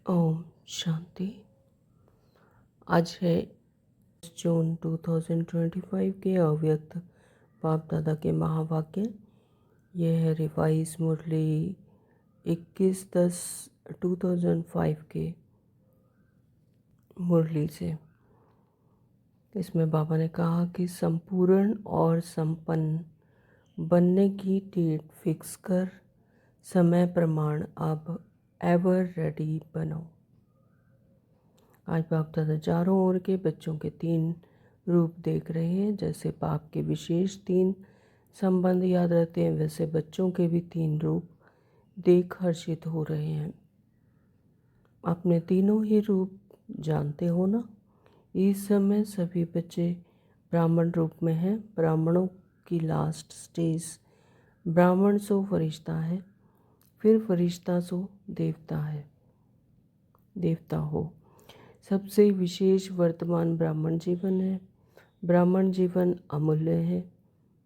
ओम शांति। आज है जून 2025 के अव्यक्त बाप दादा के महावाक्य। यह है रिवाइज मुरली 21/10/2005 के मुरली से। इसमें बाबा ने कहा कि संपूर्ण और संपन्न बनने की डेट फिक्स कर समय प्रमाण अब एवर रेडी बनो। आज बाप दादा चारों ओर के बच्चों के 3 रूप देख रहे हैं। जैसे बाप के विशेष 3 संबंध याद रहते हैं, वैसे बच्चों के भी 3 रूप देख हर्षित हो रहे हैं। अपने तीनों ही रूप जानते हो ना। इस समय सभी बच्चे ब्राह्मण रूप में हैं। ब्राह्मणों की लास्ट स्टेज ब्राह्मण सो फरिश्ता है, फिर फरिश्ता सो देवता है, देवता हो। सबसे विशेष वर्तमान ब्राह्मण जीवन है। ब्राह्मण जीवन अमूल्य है।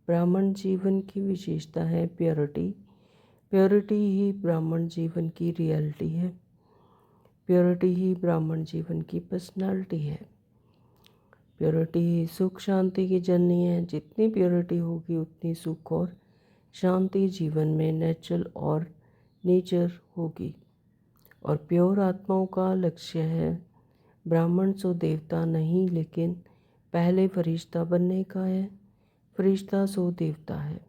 ब्राह्मण जीवन की विशेषता है प्योरिटी। प्योरिटी ही ब्राह्मण जीवन की रियलिटी है। प्योरिटी ही ब्राह्मण जीवन की पर्सनालिटी है। प्योरिटी ही सुख शांति की जननी है। जितनी प्योरिटी होगी उतनी सुख और शांति जीवन में नेचुरल और नेचर होगी। और प्योर आत्माओं का लक्ष्य है ब्राह्मण सो देवता नहीं, लेकिन पहले फरिश्ता बनने का है। फरिश्ता सो देवता है।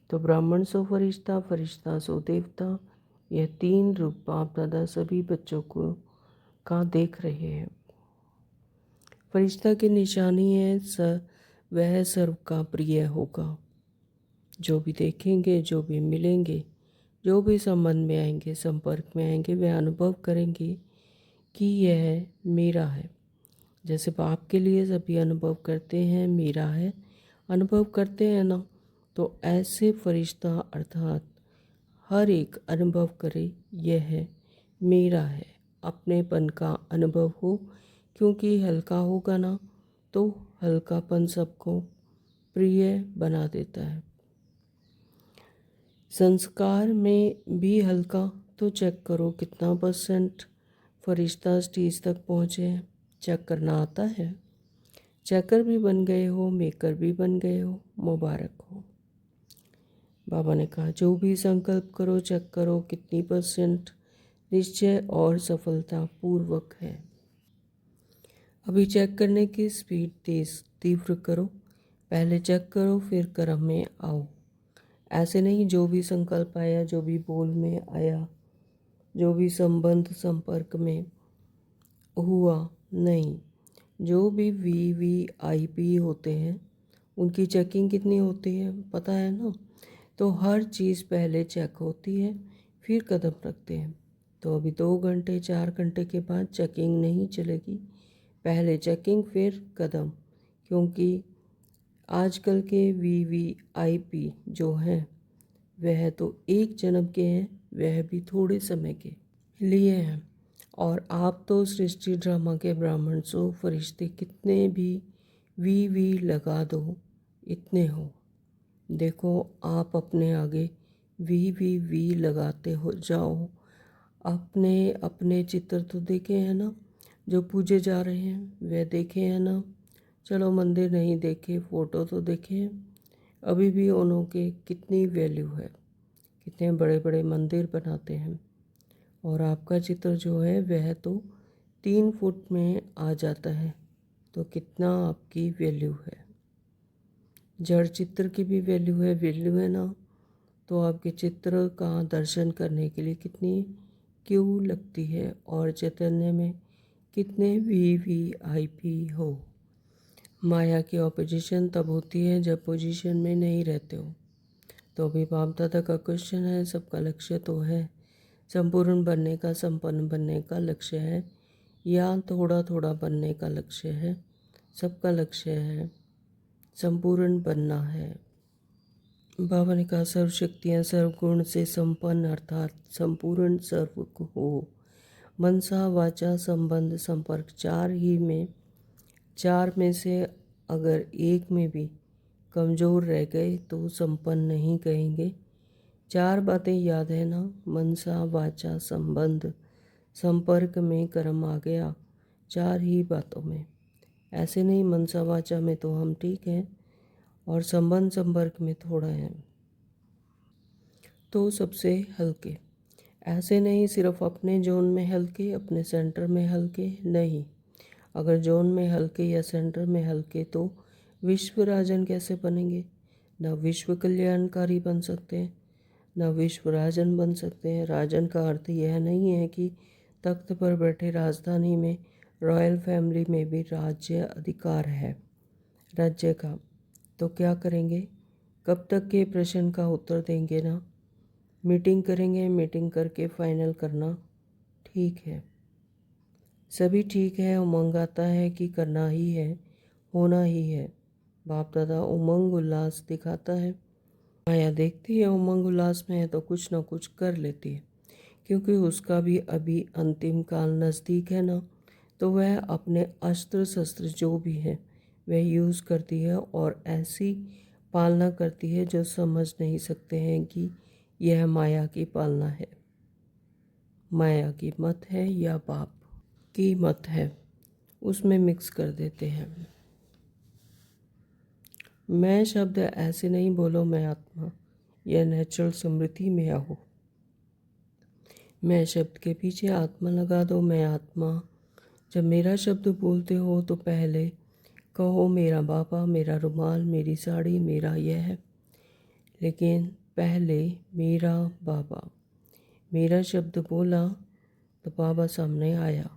तो ब्राह्मण सो फरिश्ता, फरिश्ता सो देवता, यह 3 रूप बाप दादा सभी बच्चों को का देख रहे हैं। फरिश्ता की निशानी है वह सर्व का प्रिय होगा। जो भी देखेंगे, जो भी मिलेंगे, जो भी संबंध में आएंगे, संपर्क में आएंगे, वे अनुभव करेंगे कि यह मेरा है। जैसे बाप के लिए सभी अनुभव करते हैं मेरा है, अनुभव करते हैं ना, तो ऐसे फरिश्ता अर्थात हर एक अनुभव करे यह है मेरा है। अपनेपन का अनुभव हो, क्योंकि हल्का होगा ना तो हल्कापन सबको प्रिय बना देता है। संस्कार में भी हल्का, तो चेक करो कितना % फरिश्ता स्टेज तक पहुँचे हैं। चेक करना आता है। चेकर भी बन गए हो, मेकर भी बन गए हो, मुबारक हो। बाबा ने कहा जो भी संकल्प करो चेक करो कितनी % निश्चय और सफलता पूर्वक है। अभी चेक करने की स्पीड तेज तीव्र करो। पहले चेक करो फिर कर्म में आओ। ऐसे नहीं जो भी संकल्प आया, जो भी बोल में आया, जो भी संबंध संपर्क में हुआ, नहीं। जो भी VVIP होते हैं उनकी चेकिंग कितनी होती है पता है ना। तो हर चीज़ पहले चेक होती है, फिर कदम रखते हैं। तो अभी 2 घंटे 4 घंटे के बाद चेकिंग नहीं चलेगी। पहले चेकिंग फिर कदम, क्योंकि आजकल के VVIP जो हैं वह तो एक जन्म के हैं, वह भी थोड़े समय के लिए हैं। और आप तो सृष्टि ड्रामा के ब्राह्मण सो फरिश्ते कितने भी वी लगा दो इतने हो। देखो आप अपने आगे वी लगाते हो जाओ। अपने अपने चित्र तो देखे हैं ना, जो पूजे जा रहे हैं वह देखे हैं ना। चलो मंदिर नहीं देखे, फ़ोटो तो देखे हैं। अभी भी उन्हों के कितनी वैल्यू है, कितने बड़े बड़े मंदिर बनाते हैं। और आपका चित्र जो है वह तो 3 फुट में आ जाता है, तो कितना आपकी वैल्यू है। जड़ चित्र की भी वैल्यू है ना। तो आपके चित्र का दर्शन करने के लिए कितनी क्यू लगती है, और चैतन्य में कितने VVIP हो। माया की ऑपोजिशन तब होती है जब पोजीशन में नहीं रहते हो। तो अभी बाप दादा का क्वेश्चन है, सबका लक्ष्य तो है संपूर्ण बनने का, संपन्न बनने का लक्ष्य है, या थोड़ा थोड़ा बनने का लक्ष्य है। सबका लक्ष्य है संपूर्ण बनना है। बाबा ने कहा सर्वशक्तियाँ सर्वगुण से संपन्न अर्थात संपूर्ण सर्व हो। मनसा वाचा संबंध संपर्क 4 में से अगर एक में भी कमज़ोर रह गए तो संपन्न नहीं कहेंगे। 4 बातें याद है ना, मनसा वाचा संबंध संपर्क में कर्म आ गया 4 ही बातों में। ऐसे नहीं मनसा वाचा में तो हम ठीक हैं और संबंध संपर्क में थोड़ा हैं तो सबसे हल्के। ऐसे नहीं सिर्फ अपने जोन में हल्के, अपने सेंटर में हल्के नहीं। अगर जोन में हल्के या सेंटर में हल्के तो विश्व राजन कैसे बनेंगे? न विश्व कल्याणकारी बन सकते हैं, न विश्व राजन बन सकते हैं। राजन का अर्थ यह नहीं है कि तख्त पर बैठे राजधानी में रॉयल फैमिली में भी राज्य अधिकार है राज्य का। तो क्या करेंगे? कब तक के प्रश्न का उत्तर देंगे ना? मीटिंग करेंगे, मीटिंग करके फाइनल करना ठीक है। सभी ठीक है, उमंग आता है कि करना ही है, होना ही है। बाप दादा उमंग उल्लास दिखाता है। माया देखती है उमंग उल्लास में है तो कुछ ना कुछ कर लेती है, क्योंकि उसका भी अभी अंतिम काल नज़दीक है ना। तो वह अपने अस्त्र शस्त्र जो भी है वह यूज़ करती है और ऐसी पालना करती है जो समझ नहीं सकते हैं कि यह माया की पालना है, माया की मत है या बाप की मत है, उसमें मिक्स कर देते हैं। मैं शब्द ऐसे नहीं बोलो मैं आत्मा, यह नेचुरल स्मृति में आओ। मैं शब्द के पीछे आत्मा लगा दो, मैं आत्मा। जब मेरा शब्द बोलते हो तो पहले कहो मेरा बाबा, मेरा रुमाल, मेरी साड़ी, मेरा यह। लेकिन पहले मेरा बाबा, मेरा शब्द बोला तो बाबा सामने आया,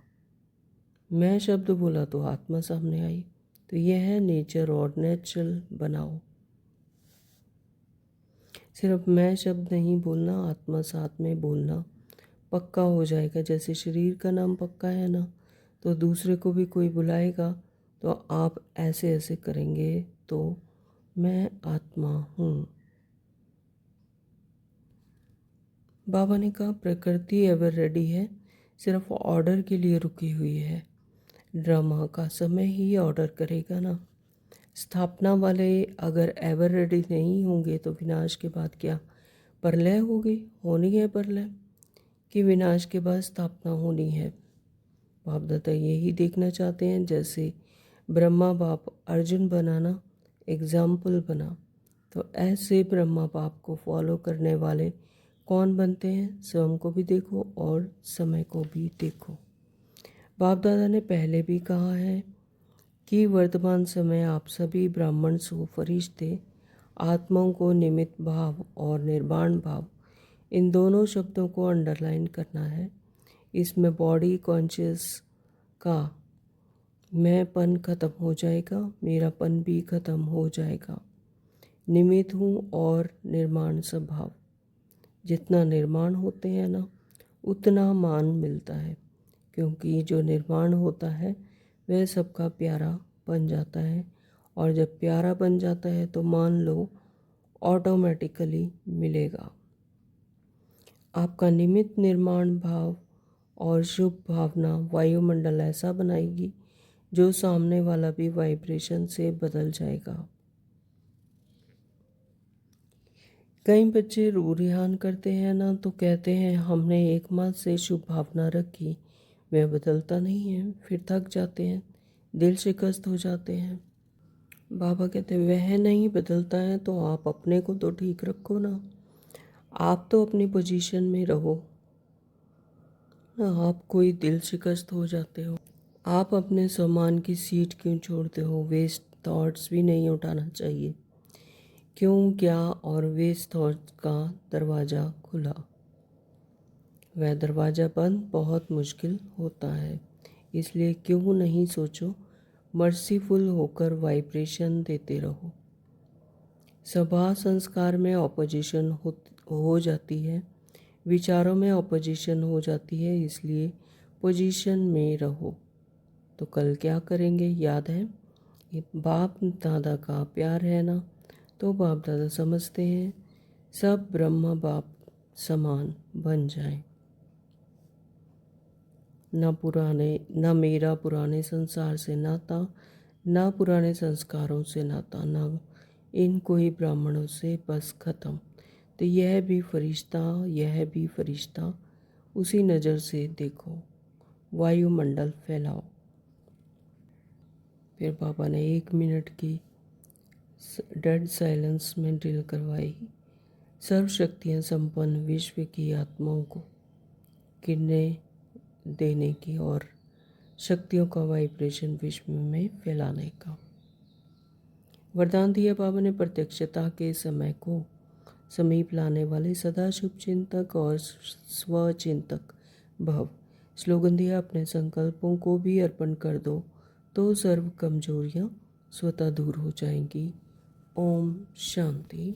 मैं शब्द बोला तो आत्मा सामने आई। तो यह है नेचर और नेचुरल बनाओ। सिर्फ मैं शब्द नहीं बोलना, आत्मा साथ में बोलना, पक्का हो जाएगा। जैसे शरीर का नाम पक्का है ना, तो दूसरे को भी कोई बुलाएगा तो आप ऐसे ऐसे करेंगे तो मैं आत्मा हूँ। बाबा ने कहा प्रकृति एवर रेडी है, सिर्फ ऑर्डर के लिए रुकी हुई है। ड्रामा का समय ही ऑर्डर करेगा ना। स्थापना वाले अगर एवर रेडी नहीं होंगे तो विनाश के बाद क्या प्रलय होगी? होनी है प्रलय कि विनाश के बाद स्थापना होनी है। बाप दादा यही देखना चाहते हैं। जैसे ब्रह्मा बाप अर्जुन बनाना एग्जाम्पल बना, तो ऐसे ब्रह्मा बाप को फॉलो करने वाले कौन बनते हैं? स्वयं को भी देखो और समय को भी देखो। बाप दादा ने पहले भी कहा है कि वर्तमान समय आप सभी ब्राह्मण सो फरिश्ते आत्माओं को निमित्त भाव और निर्माण भाव, इन दोनों शब्दों को अंडरलाइन करना है। इसमें बॉडी कॉन्शियस का मैंपन खत्म हो जाएगा, मेरापन भी खत्म हो जाएगा। निमित्त हूँ और निर्माण स्वभाव। जितना निर्माण होते हैं ना उतना मान मिलता है, क्योंकि जो निर्माण होता है वह सबका प्यारा बन जाता है। और जब प्यारा बन जाता है तो मान लो ऑटोमेटिकली मिलेगा। आपका निमित्त निर्माण भाव और शुभ भावना वायुमंडल ऐसा बनाएगी जो सामने वाला भी वाइब्रेशन से बदल जाएगा। कई बच्चे रू रिहान करते हैं ना तो कहते हैं हमने 1 माह से शुभ भावना रखी, वह बदलता नहीं है, फिर थक जाते हैं, दिल शिकस्त हो जाते हैं। बाबा कहते हैं वह नहीं बदलता है तो आप अपने को तो ठीक रखो ना, आप तो अपनी पोजीशन में रहो ना। आप कोई दिल शिकस्त हो जाते हो, आप अपने सामान की सीट क्यों छोड़ते हो? वेस्ट थॉट्स भी नहीं उठाना चाहिए। क्यों क्या और वेस्ट थॉट्स का दरवाज़ा खुला, वह दरवाज़ा बंद बहुत मुश्किल होता है। इसलिए क्यों नहीं सोचो, मर्सीफुल होकर वाइब्रेशन देते रहो। सभा संस्कार में ऑपोजिशन हो जाती है, विचारों में ऑपोजिशन हो जाती है, इसलिए पोजीशन में रहो। तो कल क्या करेंगे याद है? ये बाप दादा का प्यार है ना, तो बाप दादा समझते हैं सब ब्रह्मा बाप समान बन जाए। न मेरा पुराने संसार से नाता, ना पुराने संस्कारों से नाता, ना इन कोई ब्राह्मणों से, बस ख़त्म। तो यह भी फरिश्ता, यह भी फरिश्ता, उसी नज़र से देखो। वायुमंडल फैलाओ। फिर बाबा ने 1 मिनट की डेड साइलेंस में ड्रिल करवाई। सर्वशक्तियाँ संपन्न विश्व की आत्माओं को किरणें देने की और शक्तियों का वाइब्रेशन विश्व में फैलाने का वरदान दिया। बाबा ने प्रत्यक्षता के समय को समीप लाने वाले सदा शुभ चिंतक और स्वचिंतक भव स्लोगन दिया। अपने संकल्पों को भी अर्पण कर दो तो सर्व कमजोरियाँ स्वतः दूर हो जाएंगी। ओम शांति।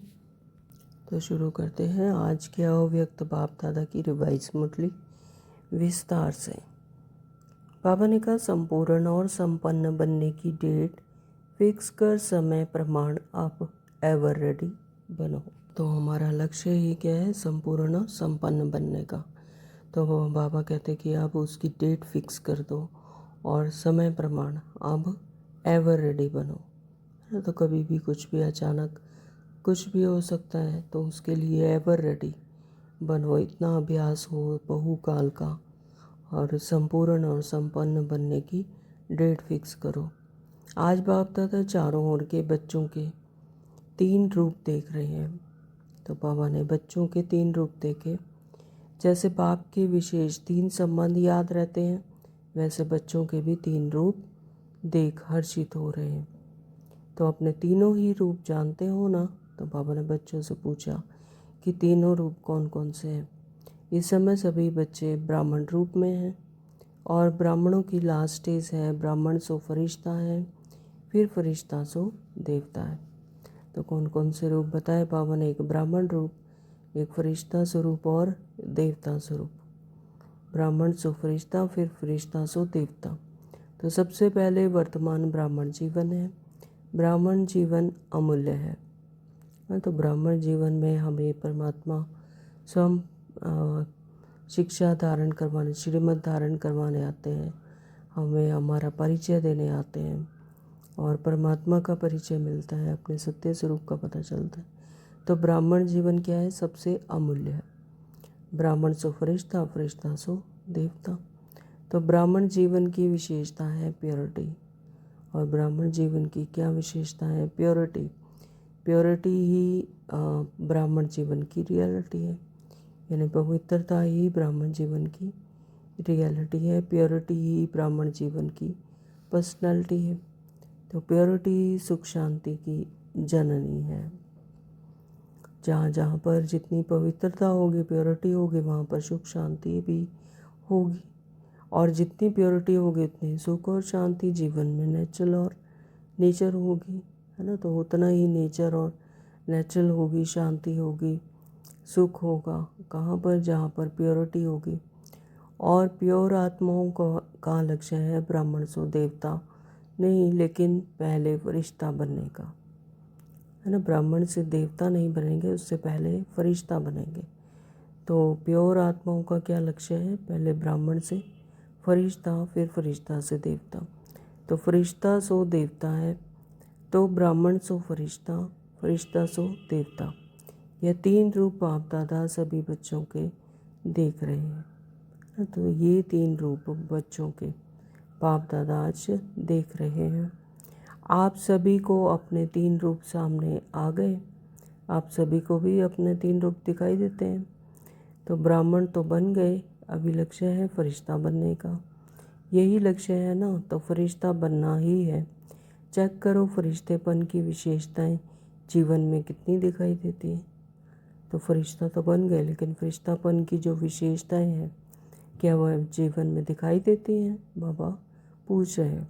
तो शुरू करते हैं आज के अव्यक्त बाप दादा की रिवाइज मुरली विस्तार से। बाबा ने कहा संपूर्ण और संपन्न बनने की डेट फिक्स कर समय प्रमाण आप एवर रेडी बनो। तो हमारा लक्ष्य ही क्या है? संपूर्ण और संपन्न बनने का। तो बाबा कहते कि आप उसकी डेट फिक्स कर दो और समय प्रमाण अब एवर रेडी बनो। तो कभी भी कुछ भी अचानक कुछ भी हो सकता है, तो उसके लिए एवर रेडी बनो। इतना अभ्यास हो बहुकाल का और संपूर्ण और संपन्न बनने की डेट फिक्स करो। आज बाप दादा चारों ओर के बच्चों के 3 रूप देख रहे हैं। तो बाबा ने बच्चों के 3 रूप देखे। जैसे बाप के विशेष 3 संबंध याद रहते हैं, वैसे बच्चों के भी 3 रूप देख हर्षित हो रहे हैं। तो अपने तीनों ही रूप जानते हो ना? तो बाबा ने बच्चों से पूछा कि तीनों रूप कौन कौन से हैं। इस समय सभी बच्चे ब्राह्मण रूप में हैं और ब्राह्मणों की लास्ट स्टेज है ब्राह्मण सो फरिश्ता है, फिर फरिश्ता सो देवता है। तो कौन कौन से रूप बताए बाबा ने? एक ब्राह्मण रूप, एक फरिश्ता स्वरूप और देवता स्वरूप। ब्राह्मण सो फरिश्ता, फिर फरिश्ता सो देवता। तो सबसे पहले वर्तमान ब्राह्मण जीवन है। ब्राह्मण जीवन अमूल्य है। तो ब्राह्मण जीवन में हमें परमात्मा स्वयं शिक्षा धारण करवाने, श्रीमत धारण करवाने आते हैं, हमें हमारा परिचय देने आते हैं और परमात्मा का परिचय मिलता है, अपने सत्य स्वरूप का पता चलता है। तो ब्राह्मण जीवन क्या है? सबसे अमूल्य है। ब्राह्मण सो फरिश्ता, फरिश्ता सो देवता। तो ब्राह्मण जीवन की विशेषता है प्योरिटी। और ब्राह्मण जीवन की क्या विशेषता है? प्योरिटी। प्योरिटी ही ब्राह्मण जीवन की रियलिटी है, यानी पवित्रता ही ब्राह्मण जीवन की रियलिटी है। प्योरिटी ही ब्राह्मण जीवन की पर्सनैलिटी है। तो प्योरिटी सुख शांति की जननी है। जहाँ जहाँ पर जितनी पवित्रता होगी, प्योरिटी होगी, वहाँ पर सुख शांति भी होगी। और जितनी प्योरिटी होगी उतनी सुख और शांति जीवन में नेचर होगी, है ना? तो उतना ही नेचर और नेचुरल होगी, शांति होगी, सुख होगा। कहाँ पर? जहाँ पर प्योरिटी होगी। और प्योर आत्माओं का लक्ष्य है ब्राह्मण सो देवता नहीं, लेकिन पहले फरिश्ता बनने का, है ना? ब्राह्मण से देवता नहीं बनेंगे, उससे पहले फरिश्ता बनेंगे। तो प्योर आत्माओं का क्या लक्ष्य है? पहले ब्राह्मण से फरिश्ता, फिर फरिश्ता से देवता। तो फरिश्ता सो देवता है, तो ब्राह्मण सो फरिश्ता, फरिश्ता सो देवता। यह 3 रूप बाप दादा सभी बच्चों के देख रहे हैं। तो ये 3 रूप बच्चों के बाप दादा आज देख रहे हैं। आप सभी को अपने 3 रूप सामने आ गए। आप सभी को भी अपने 3 रूप दिखाई देते हैं। तो ब्राह्मण तो बन गए, अभी लक्ष्य है फरिश्ता बनने का। यही लक्ष्य है ना? तो फरिश्ता बनना ही है। चेक करो फरिश्तेपन की विशेषताएं जीवन में कितनी दिखाई देती हैं। तो फरिश्ता तो बन गए, लेकिन फरिश्तापन की जो विशेषताएं हैं, क्या वह जीवन में दिखाई देती हैं? बाबा पूछ रहे हैं।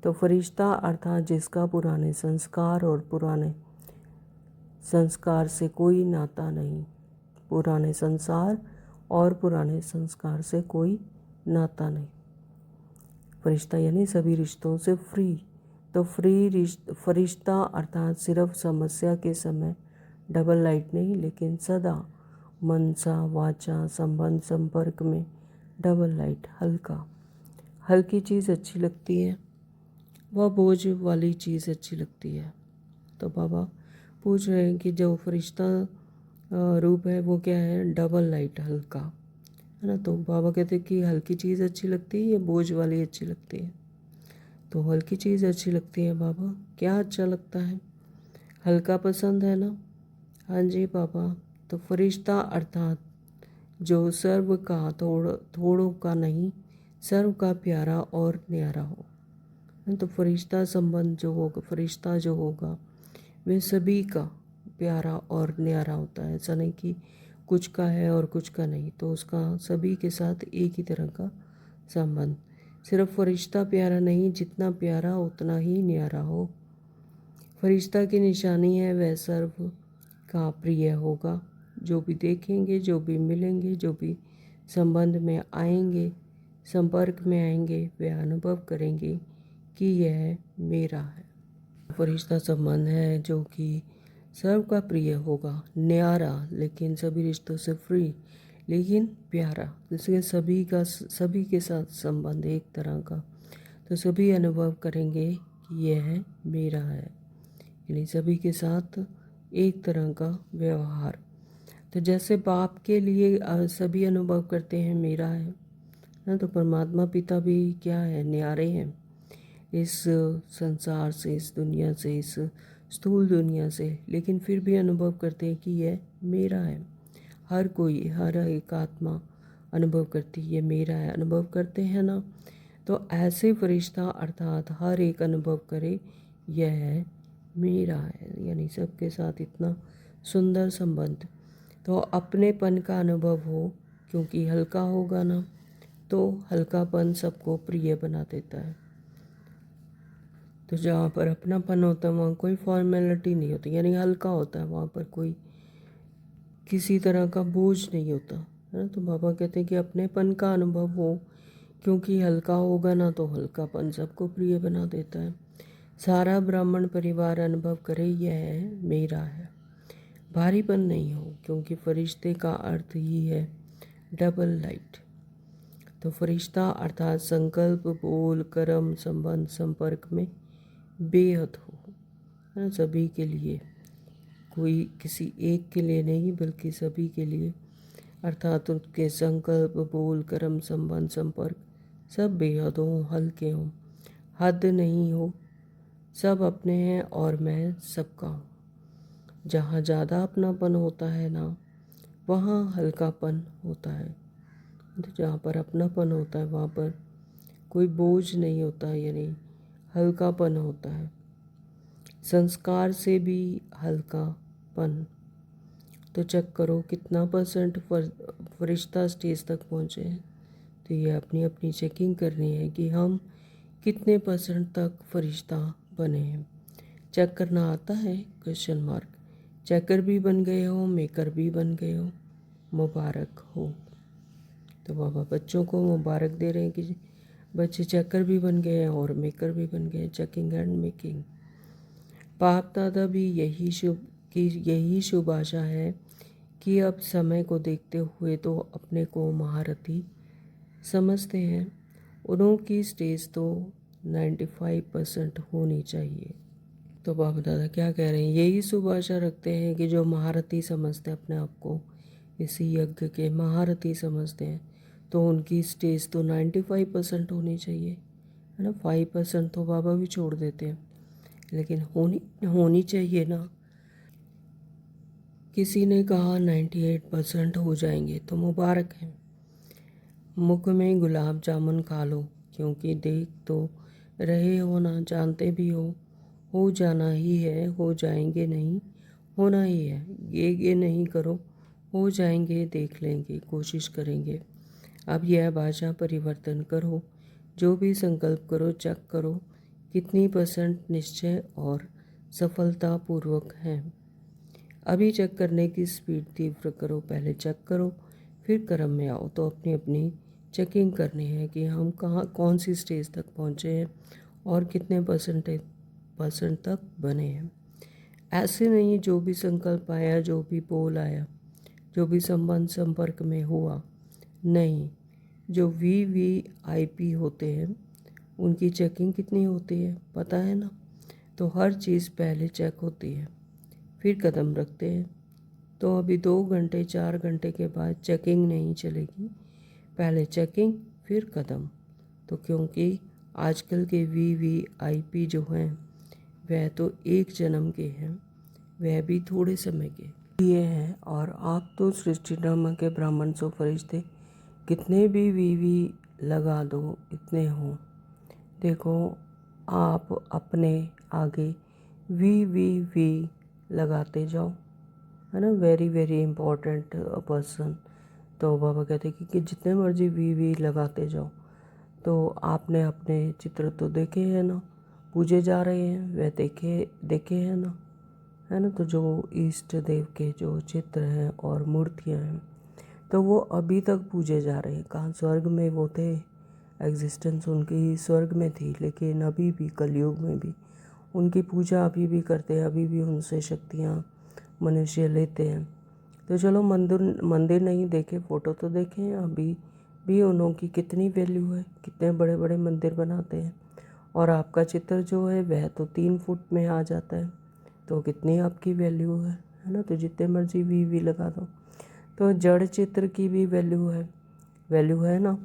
तो फरिश्ता अर्थात जिसका पुराने संस्कार और पुराने संस्कार से कोई नाता नहीं। पुराने संसार और पुराने संस्कार से कोई नाता नहीं। फरिश्ता यानी सभी रिश्तों से फ्री। तो फरिश्ता अर्थात सिर्फ समस्या के समय डबल लाइट नहीं, लेकिन सदा मनसा वाचा संबंध संपर्क में डबल लाइट। हल्की चीज़ अच्छी लगती है, वह बोझ वाली चीज़ अच्छी लगती है। तो बाबा पूछ रहे हैं कि जो फरिश्ता रूप है वो क्या है? डबल लाइट, हल्का, है ना। तो बाबा कहते हैं कि हल्की चीज़ अच्छी लगती है या बोझ वाली अच्छी लगती है। तो हल्की चीज़ अच्छी लगती है बाबा। क्या अच्छा लगता है? हल्का पसंद है ना। हाँ जी बाबा। तो फरिश्ता अर्थात जो सर्व का थोड़ों का नहीं, सर्व का प्यारा और न्यारा हो। तो फरिश्ता संबंध जो होगा, फरिश्ता जो होगा वे सभी का प्यारा और न्यारा होता है। ऐसा नहीं कि कुछ का है और कुछ का नहीं, तो उसका सभी के साथ एक ही तरह का संबंध। सिर्फ फरिश्ता प्यारा नहीं, जितना प्यारा उतना ही न्यारा हो। फरिश्ता की निशानी है वह सर्व का प्रिय होगा। जो भी देखेंगे, जो भी मिलेंगे, जो भी संबंध में आएंगे, संपर्क में आएंगे, वे अनुभव करेंगे कि यह मेरा है। फरिश्ता संबंध है जो कि सर्व का प्रिय होगा, न्यारा, लेकिन सभी रिश्तों से फ्री, लेकिन प्यारा। जिसके सभी के साथ संबंध एक तरह का, तो सभी अनुभव करेंगे कि यह मेरा है। यानी सभी के साथ एक तरह का व्यवहार। तो जैसे बाप के लिए सभी अनुभव करते हैं मेरा है ना, तो परमात्मा पिता भी क्या है, न्यारे हैं इस संसार से, इस दुनिया से, इस स्थूल दुनिया से, लेकिन फिर भी अनुभव करते हैं कि यह मेरा है। हर कोई, हर एक आत्मा अनुभव करती है ये मेरा है, अनुभव करते हैं ना। तो ऐसे फरिश्ता अर्थात हर एक अनुभव करे यह है मेरा है, यानी सबके साथ इतना सुंदर संबंध। तो अपनेपन का अनुभव हो, क्योंकि हल्का होगा ना, तो हल्कापन सबको प्रिय बना देता है। तो जहाँ पर अपनापन होता है वहाँ कोई फॉर्मेलिटी नहीं होती, यानी हल्का होता है, वहाँ पर कोई किसी तरह का बोझ नहीं होता, है ना। तो बाबा कहते हैं कि अपनेपन का अनुभव हो, क्योंकि हल्का होगा ना, तो हल्कापन सबको प्रिय बना देता है। सारा ब्राह्मण परिवार अनुभव करे यह मेरा है। भारीपन नहीं हो, क्योंकि फरिश्ते का अर्थ ही है डबल लाइट। तो फरिश्ता अर्थात संकल्प, बोल, कर्म, संबंध, संपर्क में बेहद हो, है ना, सभी के लिए, कोई किसी एक के लिए नहीं बल्कि सभी के लिए। अर्थात उनके संकल्प, बोल, कर्म, संबंध, संपर्क सब बेहद हों, हल्के हों, हद नहीं हो, सब अपने हैं और मैं सबका हूँ। जहाँ ज़्यादा अपनापन होता है ना, वहाँ हल्कापन होता है। तो जहाँ पर अपनापन होता है वहाँ पर कोई बोझ नहीं होता, यानी हल्कापन होता है। संस्कार से भी हल्कापन। तो चेक करो कितना परसेंट फरिश्ता स्टेज तक पहुँचे हैं। तो ये अपनी अपनी चेकिंग करनी है कि हम कितने परसेंट तक फरिश्ता बने हैं। चेक करना आता है? Question mark. चेकर भी बन गए हो, मेकर भी बन गए हो, मुबारक हो। तो बाबा बच्चों को मुबारक दे रहे हैं कि बच्चे चेकर भी बन गए हैं और मेकर भी बन गए, चेकिंग एंड मेकिंग। बाप दादा भी यही शुभ आशा है कि अब समय को देखते हुए तो अपने को महारथी समझते हैं। उनकी स्टेज तो 95% होनी चाहिए। तो बाप दादा क्या कह रहे हैं? यही शुभ आशा रखते हैं कि जो महारथी समझते हैं अपने आप को, इसी यज्ञ के महारथी समझते हैं, तो उनकी स्टेज तो 95% होनी चाहिए, है ना। 5% तो बाबा भी छोड़ देते हैं, लेकिन होनी चाहिए ना। किसी ने कहा 98% हो जाएंगे, तो मुबारक है। मुख में गुलाब जामुन खा लो, क्योंकि देख तो रहे हो ना, जानते भी हो जाना ही है, हो जाएंगे नहीं, होना ही है। ये नहीं करो, हो जाएंगे, देख लेंगे, कोशिश करेंगे। अब यह भाषा परिवर्तन करो, जो भी संकल्प करो चेक करो कितनी % निश्चय और सफलतापूर्वक है। अभी चेक करने की स्पीड तीव्र करो, पहले चेक करो फिर कर्म में आओ। तो अपनी अपनी चेकिंग करनी है कि हम कौन सी स्टेज तक पहुँचे हैं और कितने % तक बने हैं। ऐसे नहीं जो भी संकल्प आया, जो भी बोल आया, जो भी संबंध संपर्क में हुआ, नहीं, जो VVIP होते हैं उनकी चेकिंग कितनी होती है पता है ना। तो हर चीज़ पहले चेक होती है, फिर कदम रखते हैं। तो अभी 2 घंटे 4 घंटे के बाद चेकिंग नहीं चलेगी, पहले चेकिंग फिर कदम। तो क्योंकि आजकल के VVIP जो हैं वह तो एक जन्म के हैं, वह भी थोड़े समय के लिए हैं। और आप तो सृष्टि ड्रामा के ब्राह्मण सो फरिश्ते, कितने भी VV लगा दो इतने हो। देखो आप अपने आगे VVV लगाते जाओ, है ना, वेरी वेरी इम्पोर्टेंट पर्सन। तो बाबा कहते कि जितने मर्जी VV लगाते जाओ। तो आपने अपने चित्र तो देखे हैं ना, पूजे जा रहे हैं, वह देखे हैं ना, है ना। तो जो इष्ट देव के जो चित्र हैं और मूर्तियां हैं तो वो अभी तक पूजे जा रहे हैं। कहाँ स्वर्ग में वो थे, एग्जिस्टेंस उनकी स्वर्ग में थी, लेकिन अभी भी कलयुग में भी उनकी पूजा अभी भी करते हैं, अभी भी उनसे शक्तियाँ मनुष्य लेते हैं। तो चलो मंदिर नहीं देखे, फ़ोटो तो देखे हैं। अभी भी उन्हों की कितनी वैल्यू है, कितने बड़े बड़े मंदिर बनाते हैं। और आपका चित्र जो है वह तो 3 फुट में आ जाता है, तो कितनी आपकी वैल्यू है ना। तो जितने मर्जी VV लगा दो। तो जड़ चित्र की भी वैल्यू है ना।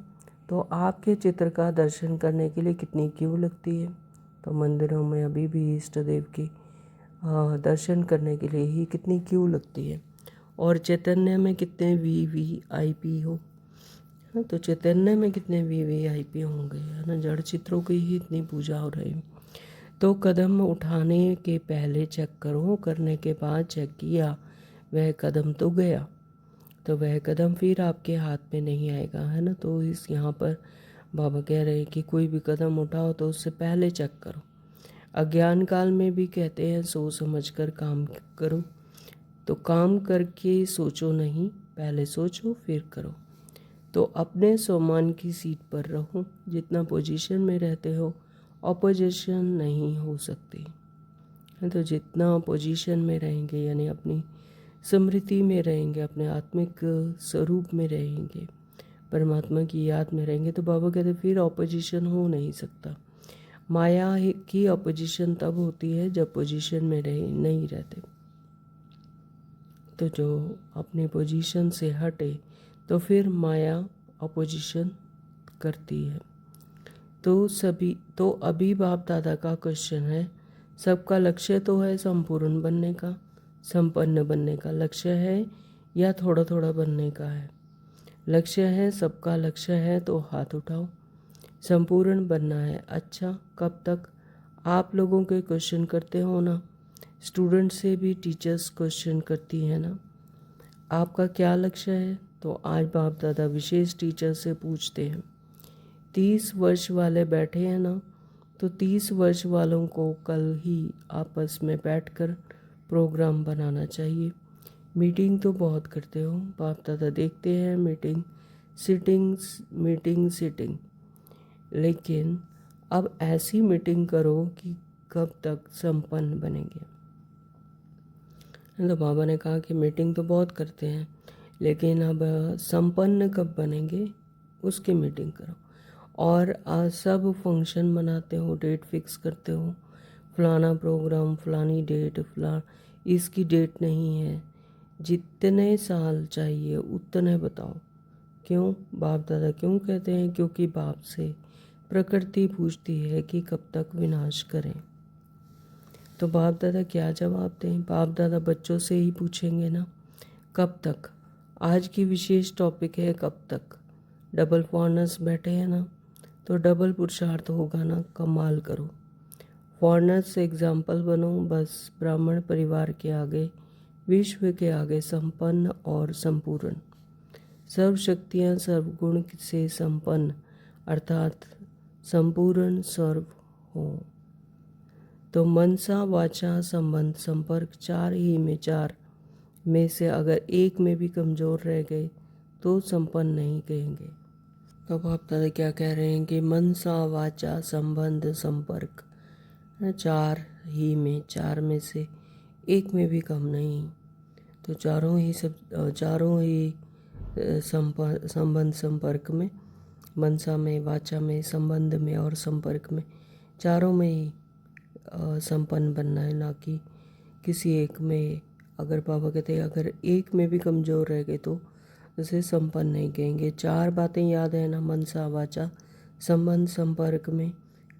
तो आपके चित्र का दर्शन करने के लिए कितनी क्यू लगती है। तो मंदिरों में अभी भी इष्ट देव की दर्शन करने के लिए ही कितनी क्यू लगती है। और चैतन्य में कितने VVIP हो, हाँ, तो चैतन्य में कितने VVIP होंगे, है ना। जड़ चित्रों की ही इतनी पूजा हो रही। तो कदम उठाने के पहले चेक करो, करने के बाद चेक किया, वह कदम तो गया। तो वह कदम फिर आपके हाथ में नहीं आएगा, है ना। तो इस यहाँ पर बाबा कह रहे हैं कि कोई भी कदम उठाओ तो उससे पहले चेक करो। अज्ञान काल में भी कहते हैं सोच समझ कर काम करो। तो काम करके सोचो नहीं, पहले सोचो फिर करो। तो अपने सम्मान की सीट पर रहो। जितना पोजीशन में रहते हो ऑपोजिशन नहीं हो सकती। तो जितना पोजीशन में रहेंगे यानी अपनी स्मृति में रहेंगे, अपने आत्मिक स्वरूप में रहेंगे, परमात्मा की याद में रहेंगे, तो बाबा कहते फिर ऑपोजिशन हो नहीं सकता। माया की ऑपोजिशन तब होती है जब पोजीशन में नहीं रहते। तो जो अपनी पोजीशन से हटे तो फिर माया अपोजिशन करती है। तो अभी बाप दादा का क्वेश्चन है, सबका लक्ष्य तो है संपूर्ण बनने का, संपन्न बनने का लक्ष्य है या थोड़ा थोड़ा बनने का है। लक्ष्य है, सबका लक्ष्य है तो हाथ उठाओ। संपूर्ण बनना है, अच्छा कब तक। आप लोगों के क्वेश्चन करते हो ना, स्टूडेंट से भी टीचर्स क्वेश्चन करती हैं ना, आपका क्या लक्ष्य है। तो आज बाप दादा विशेष टीचर से पूछते हैं। 30 वर्ष वाले बैठे हैं ना, तो 30 वर्ष वालों को कल ही आपस में बैठकर प्रोग्राम बनाना चाहिए। मीटिंग तो बहुत करते हो, बाप दादा देखते हैं मीटिंग सिटिंग, लेकिन अब ऐसी मीटिंग करो कि कब तक संपन्न बनेंगे। तो बाबा ने कहा कि मीटिंग तो बहुत करते हैं, लेकिन अब संपन्न कब बनेंगे उसकी मीटिंग करो। और सब फंक्शन मनाते हो, डेट फिक्स करते हो, फलाना प्रोग्राम फलानी डेट, इसकी डेट नहीं है, जितने साल चाहिए उतने बताओ। क्यों बाप दादा क्यों कहते हैं, क्योंकि बाप से प्रकृति पूछती है कि कब तक विनाश करें। तो बाप दादा क्या जवाब दें। बाप दादा बच्चों से ही पूछेंगे ना, कब तक। आज की विशेष टॉपिक है कब तक। डबल फॉरनर्स बैठे हैं ना, तो डबल पुरुषार्थ होगा ना, कमाल करो। फॉरनर्स से एग्जाम्पल बनो, बस ब्राह्मण परिवार के आगे, विश्व के आगे संपन्न और संपूर्ण, सर्व शक्तियाँ सर्वगुण से संपन्न अर्थात संपूर्ण सर्व हो। तो मनसा वाचा संबंध संपर्क चार में से अगर एक में भी कमज़ोर रह गए तो संपन्न नहीं कहेंगे। तो आप दादा क्या कह रहे हैं कि मनसा वाचा संबंध संपर्क चार में से एक में भी कम नहीं। तो चारों ही संबंध संपर्क में, मनसा में, वाचा में, संबंध में और संपर्क में, चारों में ही संपन्न बनना है, ना कि किसी एक में। अगर बाबा कहते हैं अगर एक में भी कमज़ोर रह गए तो उसे संपन्न नहीं कहेंगे। 4 बातें याद है ना, मनसा वाचा संबंध, संपर्क में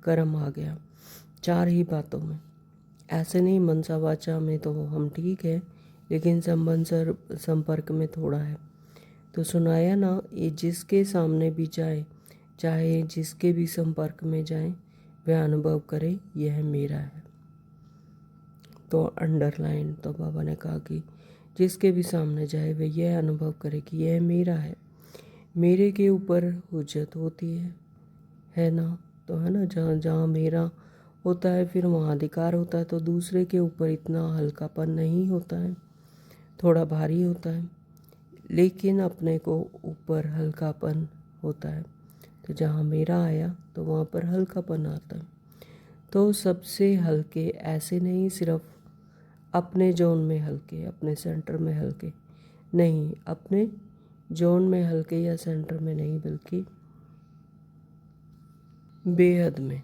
कर्म आ गया 4 ही बातों में। ऐसे नहीं मनसा वाचा में तो हम ठीक है, लेकिन संबंध संपर्क में थोड़ा है। तो सुनाया ना, ये जिसके सामने भी जाए, चाहे जिसके भी संपर्क में जाए, वह अनुभव करे यह मेरा है। तो अंडरलाइन, तो बाबा ने कहा कि जिसके भी सामने जाए वह यह अनुभव करे कि यह मेरा है। मेरे के ऊपर हुज्जत होती है ना, तो है ना, जहाँ जहाँ मेरा होता है फिर वहाँ अधिकार होता है। तो दूसरे के ऊपर इतना हल्कापन नहीं होता है, थोड़ा भारी होता है, लेकिन अपने को ऊपर हल्कापन होता है। तो जहाँ मेरा आया तो वहाँ पर हल्कापन आता है। तो सबसे हल्के ऐसे नहीं सिर्फ अपने जोन में हल्के, अपने सेंटर में हल्के नहीं, अपने जोन में हल्के या सेंटर में नहीं, बल्कि बेहद में।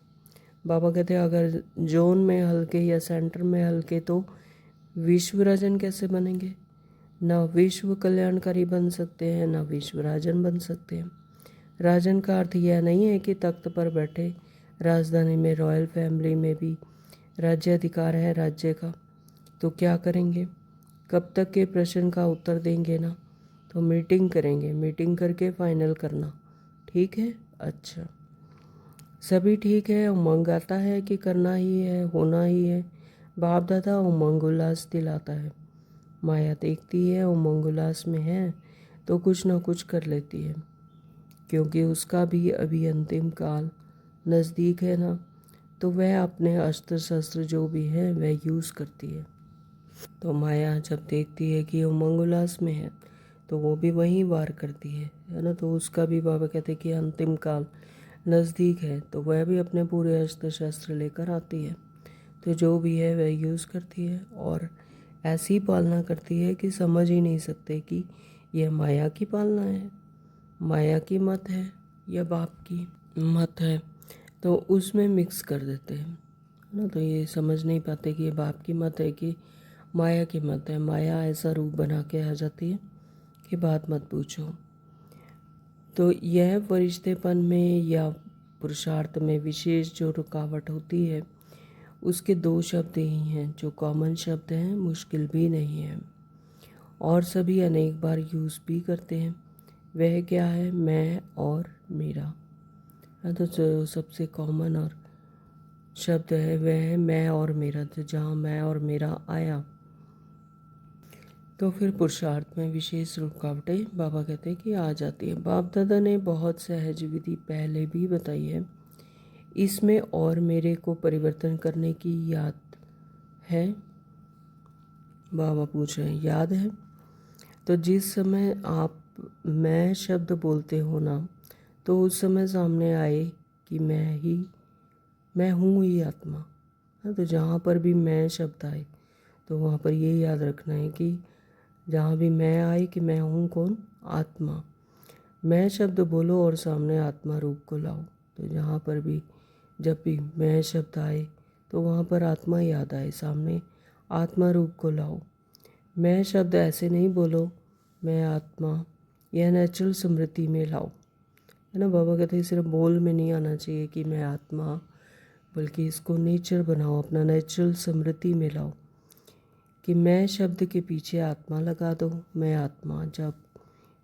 बाबा कहते हैं अगर जोन में हल्के या सेंटर में हल्के तो विश्व राजन कैसे बनेंगे? ना विश्व कल्याणकारी बन सकते हैं, ना विश्व राजन बन सकते हैं। राजन का अर्थ यह नहीं है कि तख्त पर बैठे राजधानी में रॉयल फैमिली में भी राज्य अधिकार है राज्य का। तो क्या करेंगे? कब तक के प्रश्न का उत्तर देंगे ना, तो मीटिंग करेंगे, मीटिंग करके फाइनल करना। ठीक है, अच्छा सभी ठीक है। उमंग आता है कि करना ही है, होना ही है। बाप दादा उमंग उल्लास दिलाता है। माया देखती है उमंग उल्लास में है तो कुछ ना कुछ कर लेती है, क्योंकि उसका भी अभी अंतिम काल नज़दीक है ना। तो वह अपने अस्त्र शस्त्र जो भी है वह यूज़ करती है। तो माया जब देखती है कि उमंग उल्लास में है तो वो भी वहीं वार करती है ना। तो उसका भी बाबा कहते हैं कि अंतिम काल नज़दीक है, तो वह भी अपने पूरे अस्त्र शस्त्र लेकर आती है। तो जो भी है वह यूज़ करती है और ऐसी पालना करती है कि समझ ही नहीं सकते कि यह माया की पालना है, माया की मत है या बाप की मत है। तो उसमें मिक्स कर देते हैं ना। तो ये समझ नहीं पाते कि ये बाप की मत है कि माया की मत है। माया ऐसा रूप बना के आ जाती है कि बात मत पूछो। तो यह फरिश्तेपन में या पुरुषार्थ में विशेष जो रुकावट होती है, उसके 2 शब्द ही हैं जो कॉमन शब्द हैं, मुश्किल भी नहीं है और सभी अनेक बार यूज़ भी करते हैं। वह क्या है? मैं और मेरा। तो जो सबसे कॉमन और शब्द है वह है मैं और मेरा। तो जहाँ मैं और मेरा आया तो फिर पुरुषार्थ में विशेष रुकावटें बाबा कहते हैं कि आ जाती है। बाप दादा ने बहुत सहज विधि पहले भी बताई है, इसमें और मेरे को परिवर्तन करने की याद है? बाबा पूछ रहे हैं, याद है? तो जिस समय आप मैं शब्द बोलते हो ना, तो उस समय सामने आए कि मैं हूँ ही आत्मा। हाँ, तो जहाँ पर भी मैं शब्द आए तो वहाँ पर ये याद रखना है कि जहाँ भी मैं आए कि मैं हूँ कौन? आत्मा। मैं शब्द बोलो और सामने आत्मा रूप को लाओ। तो जहाँ पर भी जब भी मैं शब्द आए तो वहाँ पर आत्मा याद आए, सामने आत्मा रूप को लाओ। मैं शब्द ऐसे नहीं बोलो मैं आत्मा, यह नेचुरल स्मृति में लाओ, है ना। बाबा कहते हैं सिर्फ बोल में नहीं आना चाहिए कि मैं आत्मा, बल्कि इसको नेचर बनाओ, अपना नेचुरल स्मृति में लाओ कि मैं शब्द के पीछे आत्मा लगा दो। मैं आत्मा। जब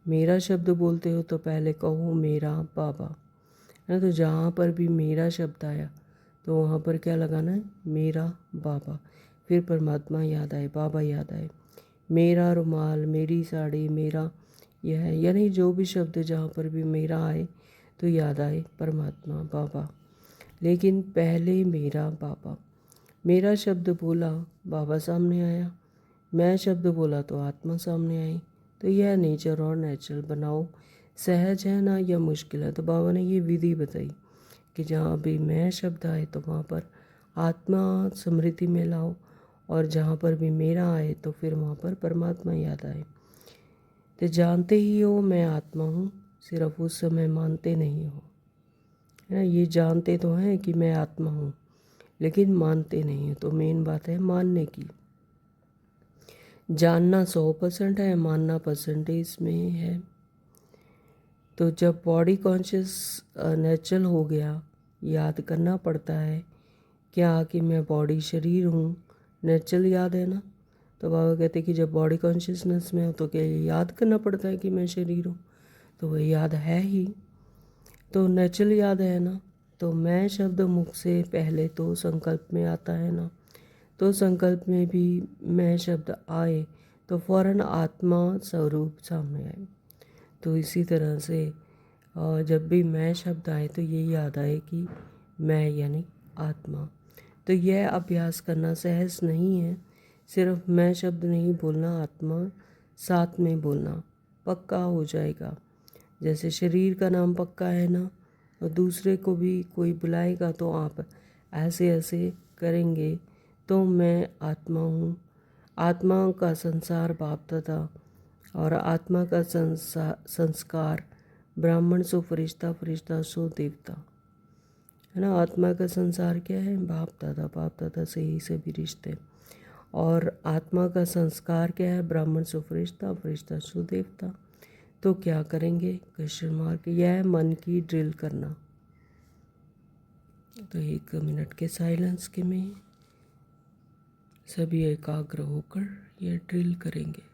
मेरा शब्द बोलते हो तो पहले कहो मेरा बाबा, है ना। तो जहाँ पर भी मेरा शब्द आया तो वहाँ पर क्या लगाना है? मेरा बाबा। फिर परमात्मा याद आए, बाबा याद आए। मेरा रुमाल, मेरी साड़ी, मेरा यह है, यानी जो भी शब्द जहाँ पर भी मेरा आए तो याद आए परमात्मा बाबा। लेकिन पहले मेरा बाबा। मेरा शब्द बोला बाबा सामने आया, मैं शब्द बोला तो आत्मा सामने आई। तो यह नेचर और नेचुरल बनाओ। सहज है ना या मुश्किल है? तो बाबा ने ये विधि बताई कि जहाँ भी मैं शब्द आए तो वहाँ पर आत्मा स्मृति में लाओ और जहाँ पर भी मेरा आए तो फिर वहाँ पर परमात्मा याद आए। तो जानते ही हो मैं आत्मा हूँ, सिर्फ उस समय मानते नहीं हो, है ना। ये जानते तो हैं कि मैं आत्मा हूँ, लेकिन मानते नहीं हो। तो मेन बात है मानने की। जानना 100% है, मानना परसेंटेज में है। तो जब बॉडी कॉन्शियस नेचुरल हो गया, याद करना पड़ता है क्या कि मैं बॉडी शरीर हूँ, नेचुरल याद है ना। तो बाबा कहते कि जब बॉडी कॉन्शियसनेस में हो तो क्या ये याद करना पड़ता है कि मैं शरीर हूँ, तो वह याद है ही, तो नेचुरल याद है ना। तो मैं शब्द मुख से पहले तो संकल्प में आता है ना, तो संकल्प में भी मैं शब्द आए तो फौरन आत्मा स्वरूप सामने आए। तो इसी तरह से जब भी मैं शब्द आए तो ये याद आए कि मैं यानी आत्मा। तो यह अभ्यास करना सहज नहीं है, सिर्फ मैं शब्द नहीं बोलना, आत्मा साथ में बोलना पक्का हो जाएगा। जैसे शरीर का नाम पक्का है ना, और दूसरे को भी कोई बुलाएगा तो आप ऐसे ऐसे करेंगे, तो मैं आत्मा हूँ। आत्मा का संसार बाप दादा, और आत्मा का संस्कार ब्राह्मण सो फरिश्ता, फरिश्ता सो देवता, है ना। आत्मा का संसार क्या है, बाप दादा, बाप दादा से ही सभी रिश्ते। और आत्मा का संस्कार क्या है, ब्राह्मण सो फरिश्ता, फरिश्ता सो देवता। तो क्या करेंगे, क्वेश्चन मार्क, यह है मन की ड्रिल करना। तो 1 मिनट के साइलेंस के में सभी एकाग्र होकर यह ड्रिल करेंगे।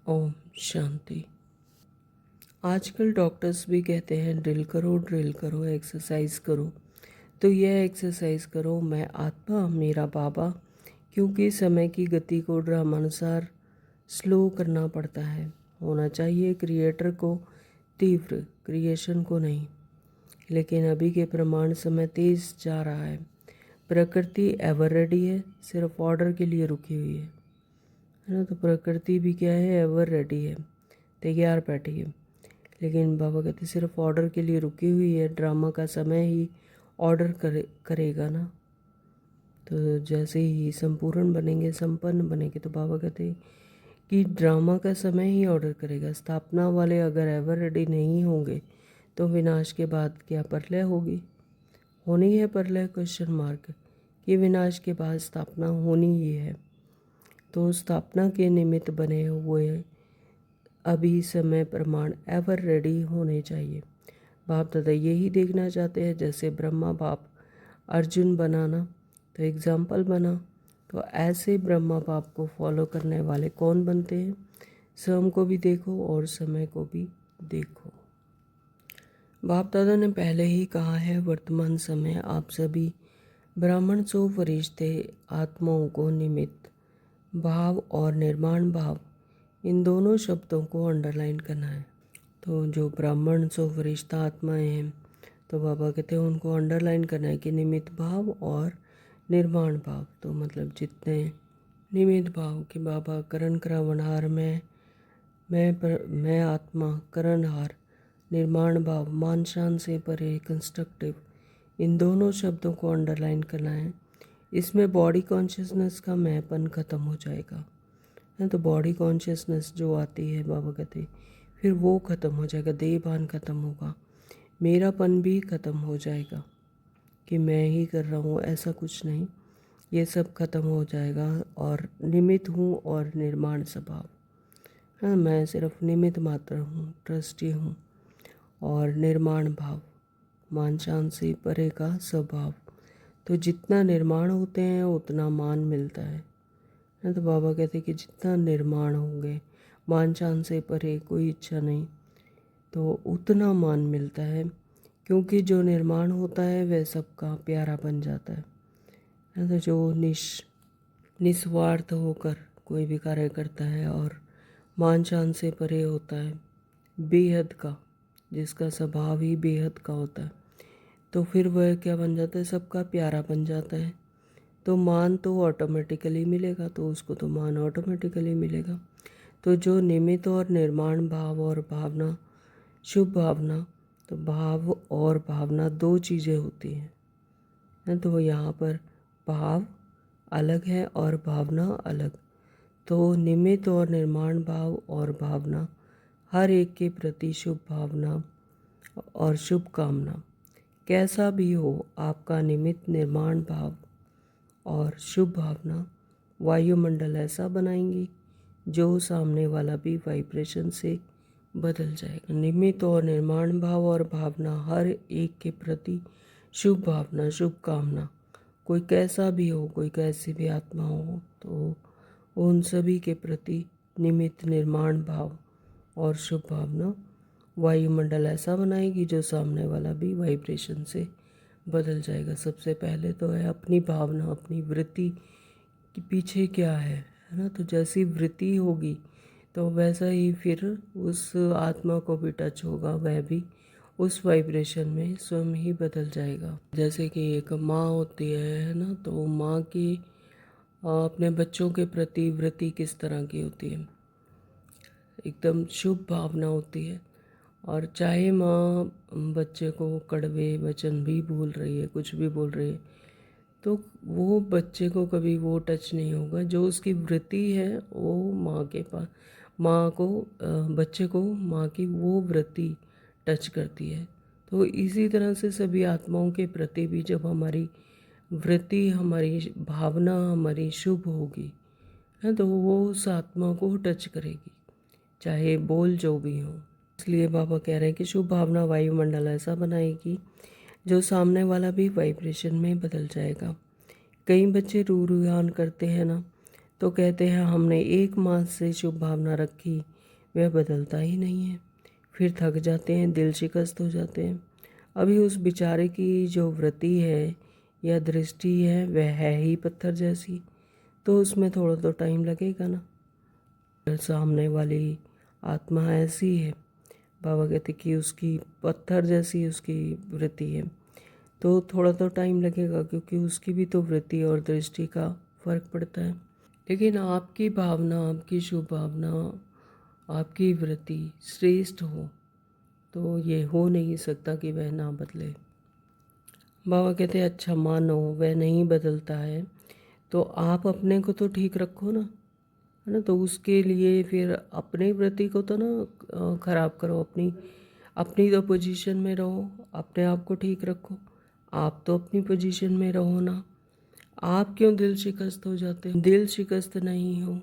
ओम शांति। आजकल डॉक्टर्स भी कहते हैं ड्रिल करो, एक्सरसाइज करो। तो यह एक्सरसाइज करो, मैं आत्मा, मेरा बाबा, क्योंकि समय की गति को ड्रामानुसार स्लो करना पड़ता है। होना चाहिए क्रिएटर को तीव्र, क्रिएशन को नहीं। लेकिन अभी के प्रमाण समय तेज जा रहा है। प्रकृति एवर रेडी है, सिर्फ ऑर्डर के लिए रुकी हुई है ना। तो प्रकृति भी क्या है, एवर रेडी है, तैयार बैठी है। लेकिन बाबा कहते सिर्फ ऑर्डर के लिए रुकी हुई है, ड्रामा का समय ही ऑर्डर करेगा ना। तो जैसे ही संपूर्ण बनेंगे, संपन्न बनेंगे, तो बाबा कहते कि ड्रामा का समय ही ऑर्डर करेगा। स्थापना वाले अगर एवर रेडी नहीं होंगे तो विनाश के बाद क्या प्रलय होगी, होनी है प्रलय, क्वेश्चन मार्क, कि विनाश के बाद स्थापना होनी ही है। तो स्थापना के निमित्त बने हुए अभी समय प्रमाण एवर रेडी होने चाहिए। बाप दादा यही देखना चाहते हैं। जैसे ब्रह्मा बाप अर्जुन बनाना तो एग्जाम्पल बना, तो ऐसे ब्रह्मा बाप को फॉलो करने वाले कौन बनते हैं। स्वयं को भी देखो और समय को भी देखो। बाप दादा ने पहले ही कहा है, वर्तमान समय आप सभी ब्राह्मण सो फरिश्ते आत्माओं को निमित्त भाव और निर्माण भाव, इन दोनों शब्दों को अंडरलाइन करना है। तो जो ब्राह्मण सो फरिश्ता आत्माएं हैं, तो बाबा कहते हैं उनको अंडरलाइन करना है कि निमित्त भाव और निर्माण भाव। तो मतलब जितने निमित्त भाव कि बाबा करण करावनहार मैं आत्मा करणहार, निर्माण भाव मान शान से परे कंस्ट्रक्टिव, इन दोनों शब्दों को अंडरलाइन करना है। इसमें बॉडी कॉन्शियसनेस का मैंपन ख़त्म हो जाएगा है। तो बॉडी कॉन्शियसनेस जो आती है, बाबा कहते फिर वो ख़त्म हो जाएगा, देहभान ख़त्म होगा, मेरापन भी ख़त्म हो जाएगा कि मैं ही कर रहा हूँ, ऐसा कुछ नहीं, ये सब ख़त्म हो जाएगा। और निमित्त हूँ और निर्माण स्वभाव, हाँ, मैं सिर्फ निमित्त मात्र हूँ, ट्रस्टी हूँ। और निर्माण भाव मान शान से परे का स्वभाव। तो जितना निर्माण होते हैं उतना मान मिलता है। तो बाबा कहते हैं कि जितना निर्माण होंगे, मान शान से परे कोई इच्छा नहीं, तो उतना मान मिलता है। क्योंकि जो निर्माण होता है वह सबका प्यारा बन जाता है। तो जो निस्वार्थ होकर कोई भी कार्य करता है और मान शान से परे होता है, बेहद का, जिसका स्वभाव ही बेहद का होता है, तो फिर वह क्या बन जाता है, सबका प्यारा बन जाता है। तो मान तो ऑटोमेटिकली मिलेगा, तो उसको तो मान ऑटोमेटिकली मिलेगा। तो जो निमित्त और निर्माण भाव और भावना, शुभ भावना, तो भाव और भावना दो चीज़ें होती हैं। तो यहाँ पर भाव अलग है और भावना अलग। तो निमित्त और निर्माण भाव और भावना, हर एक के प्रति शुभ भावना और शुभ कामना। कैसा भी हो, आपका निमित्त निर्माण भाव और शुभ भावना वायुमंडल ऐसा बनाएंगी जो सामने वाला भी वाइब्रेशन से बदल जाएगा। निमित्त और निर्माण भाव और भावना, हर एक के प्रति शुभ भावना, शुभ कामना। कोई कैसा भी हो, कोई कैसी भी आत्मा हो, तो उन सभी के प्रति निमित्त निर्माण भाव और शुभ भावना वायुमंडल ऐसा बनाएगी जो सामने वाला भी वाइब्रेशन से बदल जाएगा। सबसे पहले तो है अपनी भावना, अपनी वृत्ति कि पीछे क्या है ना। तो जैसी वृत्ति होगी तो वैसा ही फिर उस आत्मा को भी टच होगा, वह भी उस वाइब्रेशन में स्वयं ही बदल जाएगा। जैसे कि एक माँ होती है ना, तो माँ की अपने बच्चों के प्रति वृत्ति किस तरह की होती है, एकदम शुभ भावना होती है। और चाहे माँ बच्चे को कड़वे वचन भी बोल रही है, कुछ भी बोल रही है, तो वो बच्चे को कभी वो टच नहीं होगा। जो उसकी वृत्ति है वो माँ के पास, माँ को बच्चे को माँ की वो वृत्ति टच करती है। तो इसी तरह से सभी आत्माओं के प्रति भी जब हमारी वृत्ति, हमारी भावना हमारी शुभ होगी है, तो वो उस आत्मा को टच करेगी, चाहे बोल जो भी हो। इसलिए बाबा कह रहे हैं कि शुभ भावना वायुमंडल ऐसा बनाएगी जो सामने वाला भी वाइब्रेशन में बदल जाएगा। कई बच्चे रूरुयान करते हैं ना, तो कहते हैं हमने 1 मास से शुभ भावना रखी, वह बदलता ही नहीं है। फिर थक जाते हैं, दिल शिकस्त हो जाते हैं। अभी उस बेचारे की जो वृत्ति है या दृष्टि है वह है ही पत्थर जैसी, तो उसमें थोड़ा तो टाइम लगेगा ना। सामने वाली आत्मा ऐसी है, बाबा कहते कि उसकी पत्थर जैसी उसकी वृत्ति है, तो थोड़ा तो टाइम लगेगा, क्योंकि उसकी भी तो वृत्ति और दृष्टि का फर्क पड़ता है। लेकिन आपकी भावना, आपकी शुभ भावना, आपकी वृत्ति श्रेष्ठ हो तो ये हो नहीं सकता कि वह ना बदले। बाबा कहते हैं अच्छा मानो वह नहीं बदलता है, तो आप अपने को तो ठीक रखो ना, है ना। तो उसके लिए फिर अपनी वृत्ति को तो ना खराब करो, अपनी तो पोजीशन में रहो, अपने आप को ठीक रखो। आप तो अपनी पोजीशन में रहो ना, आप क्यों दिल शिकस्त हो जाते हैं? दिल शिकस्त नहीं हो।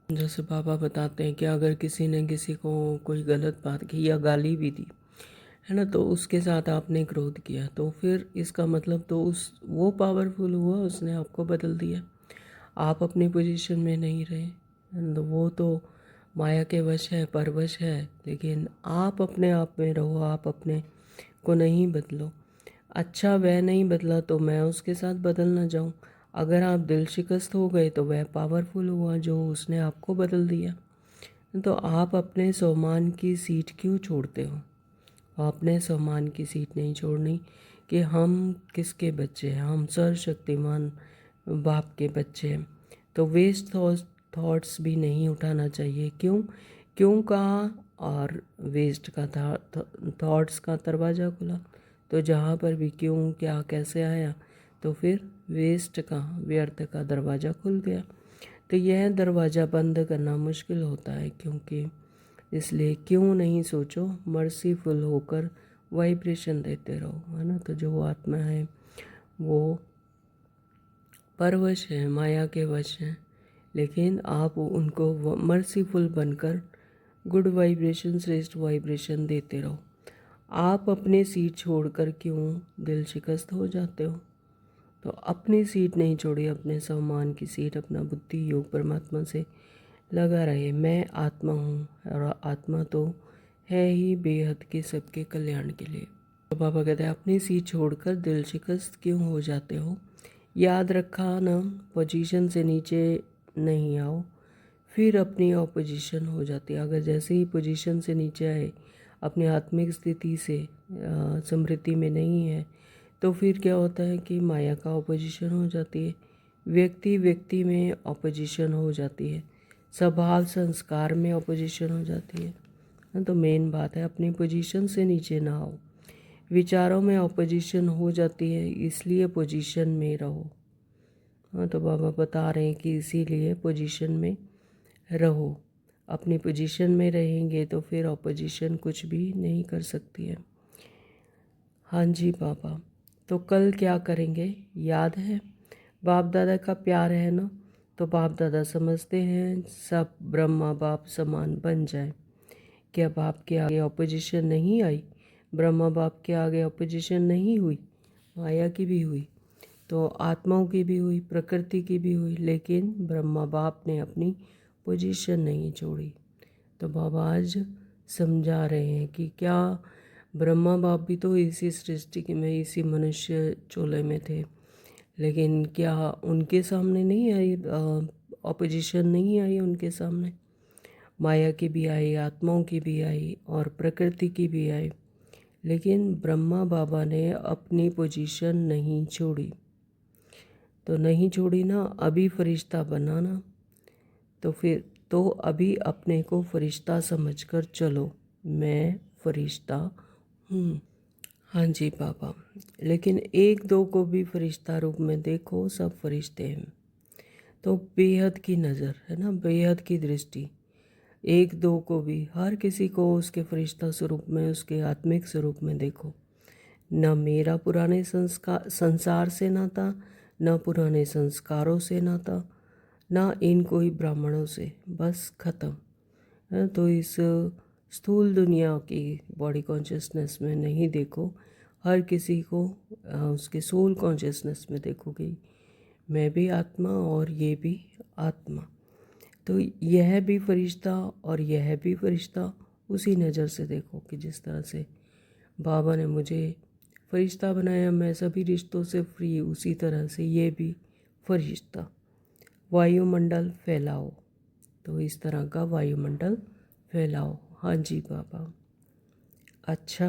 जैसे बाबा बताते हैं कि अगर किसी ने किसी को कोई गलत बात की या गाली भी दी है ना, तो उसके साथ आपने क्रोध किया, तो फिर इसका मतलब तो वो पावरफुल हुआ, उसने आपको बदल दिया। आप अपनी पोजीशन में नहीं रहे, तो वो तो माया के वश है, परवश है। लेकिन आप अपने आप में रहो, आप अपने को नहीं बदलो। अच्छा वह नहीं बदला तो मैं उसके साथ बदल ना जाऊं। अगर आप दिल शिकस्त हो गए तो वह पावरफुल हुआ जो उसने आपको बदल दिया। तो आप अपने सम्मान की सीट क्यों छोड़ते हो? अपने सम्मान की सीट नहीं छोड़नी कि हम किसके बच्चे हैं, हम सर्वशक्तिमान बाप के बच्चे हैं। तो वेस्ट थॉट्स भी नहीं उठाना चाहिए। क्यों क्यों कहा, और वेस्ट का थॉट्स का दरवाज़ा खुला, तो जहाँ पर भी क्यों क्या कैसे आया, तो फिर वेस्ट का, व्यर्थ का दरवाज़ा खुल गया। तो यह दरवाज़ा बंद करना मुश्किल होता है, क्योंकि इसलिए क्यों नहीं सोचो, मर्सीफुल होकर वाइब्रेशन देते रहो, है ना। तो जो आत्मा है वो परवश है, माया के वश हैं, लेकिन आप उनको मर्सीफुल बनकर गुड वाइब्रेशन, श्रेष्ठ वाइब्रेशन देते रहो। आप अपनी सीट छोड़कर क्यों दिल शिकस्त हो जाते हो? तो अपनी सीट नहीं छोड़ी, अपने सम्मान की सीट, अपना बुद्धि योग परमात्मा से लगा रहे। मैं आत्मा हूँ और आत्मा तो है ही बेहद के सबके कल्याण के लिए। तो बाबा कहते हैं अपनी सीट छोड़कर दिल शिकस्त क्यों हो जाते हो? याद रखा ना, पोजीशन से नीचे नहीं आओ, फिर अपनी ऑपोजिशन हो जाती है। अगर जैसे ही पोजीशन से नीचे आए, अपनी आत्मिक स्थिति से समृद्धि में नहीं है, तो फिर क्या होता है कि माया का ऑपोजिशन हो जाती है। व्यक्ति व्यक्ति में ऑपोजिशन हो जाती है, स्वभाव संस्कार में ऑपोजिशन हो जाती है। तो मेन बात है अपनी पोजीशन से नीचे ना आओ। विचारों में ऑपोजिशन हो जाती है, इसलिए पोजीशन में रहो। हाँ, तो बाबा बता रहे हैं कि इसीलिए पोजीशन में रहो। अपनी पोजीशन में रहेंगे तो फिर ऑपोजिशन कुछ भी नहीं कर सकती है। हाँ जी बाबा, तो कल क्या करेंगे याद है? बाप दादा का प्यार है ना, तो बाप दादा समझते हैं सब ब्रह्मा बाप समान बन जाए। क्या बाप के आगे ऑपोजिशन नहीं आई? ब्रह्मा बाप के आगे ऑपोजिशन नहीं हुई, माया की भी हुई, तो आत्माओं की भी हुई, प्रकृति की भी हुई, लेकिन ब्रह्मा बाप ने अपनी पोजीशन नहीं छोड़ी। तो बाबा आज समझा रहे हैं कि क्या ब्रह्मा बाप भी तो इसी सृष्टि में, इसी मनुष्य चोले में थे, लेकिन क्या उनके सामने नहीं आई ऑपोजिशन? नहीं आई उनके सामने। माया की भी आई, आत्माओं की भी आई और प्रकृति की भी आई, लेकिन ब्रह्मा बाबा ने अपनी पोजीशन नहीं छोड़ी। तो नहीं छोड़ी ना, अभी फरिश्ता बनाना, तो फिर तो अभी अपने को फरिश्ता समझकर चलो, मैं फरिश्ता हूँ। हाँ जी बाबा, लेकिन एक दो को भी फरिश्ता रूप में देखो, सब फरिश्ते हैं। तो बेहद की नज़र है ना, बेहद की दृष्टि, एक दो को भी, हर किसी को उसके फरिश्ता स्वरूप में, उसके आत्मिक स्वरूप में देखो। न मेरा पुराने संसार से नाता, न पुराने संस्कारों से नाता, ना इन कोई ब्राह्मणों से, बस ख़त्म। तो इस स्थूल दुनिया की बॉडी कॉन्शियसनेस में नहीं देखो, हर किसी को उसके सोल कॉन्शियसनेस में देखो कि मैं भी आत्मा और ये भी आत्मा। तो यह भी फरिश्ता और यह भी फरिश्ता, उसी नज़र से देखो कि जिस तरह से बाबा ने मुझे फरिश्ता बनाया, मैं सभी रिश्तों से फ्री, उसी तरह से ये भी फरिश्ता। वायुमंडल फैलाओ, तो इस तरह का वायुमंडल फैलाओ। हाँ जी बाबा। अच्छा,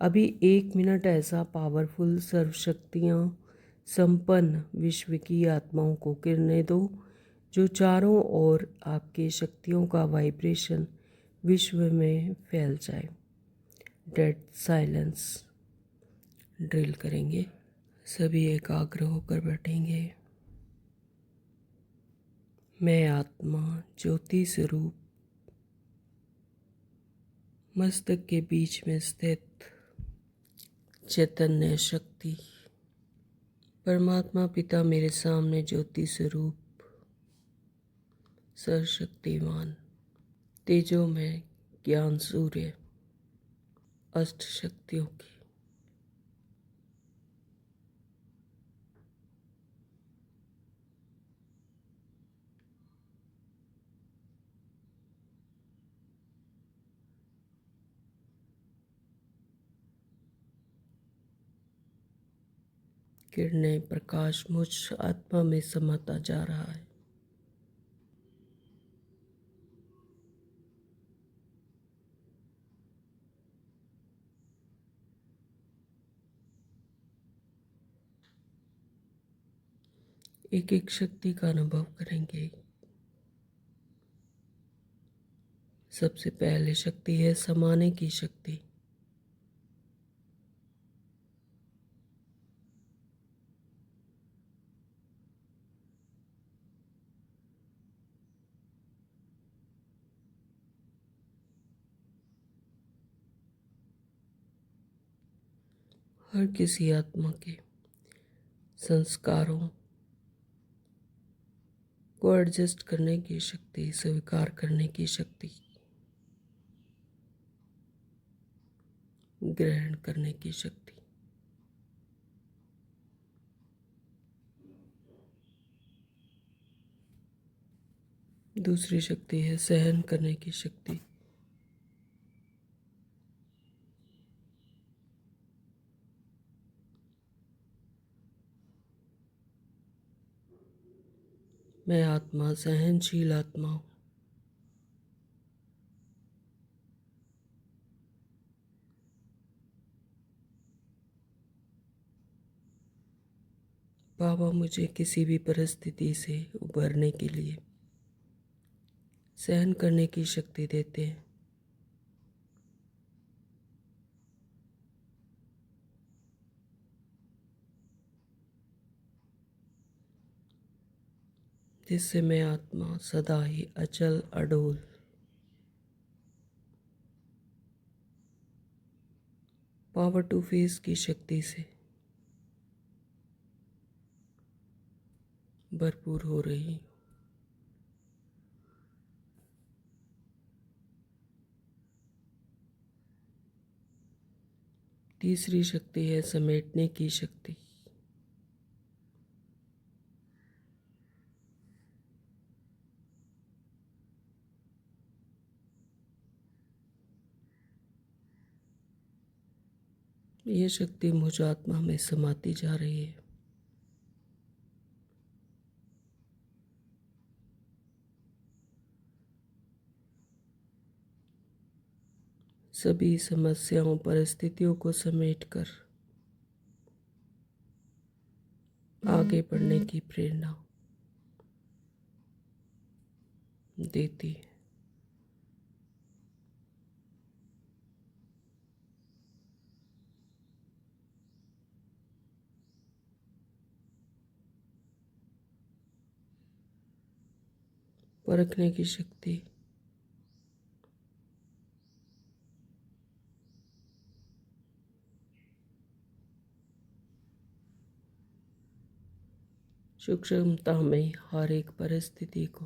अभी 1 मिनट ऐसा पावरफुल सर्वशक्तियाँ संपन्न विश्व की आत्माओं को किरणें दो, जो चारों ओर आपके शक्तियों का वाइब्रेशन विश्व में फैल जाए। डेड साइलेंस ड्रिल करेंगे, सभी एकाग्र होकर बैठेंगे। मैं आत्मा ज्योति स्वरूप मस्तक के बीच में स्थित चैतन्य शक्ति परमात्मा पिता मेरे सामने ज्योति स्वरूप सर्वशक्तिमान तेजोमय ज्ञान सूर्य अष्ट शक्तियों की किरणें, प्रकाश मुझ आत्मा में समाता जा रहा है। एक एक शक्ति का अनुभव करेंगे। सबसे पहले शक्ति है समाने की शक्ति। हर किसी आत्मा के संस्कारों को एडजस्ट करने की शक्ति, स्वीकार करने की शक्ति, ग्रहण करने की शक्ति। दूसरी शक्ति है सहन करने की शक्ति। मैं आत्मा सहनशील आत्मा हूँ। बाबा मुझे किसी भी परिस्थिति से उबरने के लिए सहन करने की शक्ति देते हैं। जिससे मैं आत्मा सदा ही अचल अडोल पावर टू फेस की शक्ति से भरपूर हो रही हूँ। तीसरी शक्ति है समेटने की शक्ति। यह शक्ति मुझ आत्मा में समाती जा रही है। सभी समस्याओं परिस्थितियों को समेटकर आगे बढ़ने की प्रेरणा देती है। परखने की शक्ति सूक्ष्मता में हर एक परिस्थिति को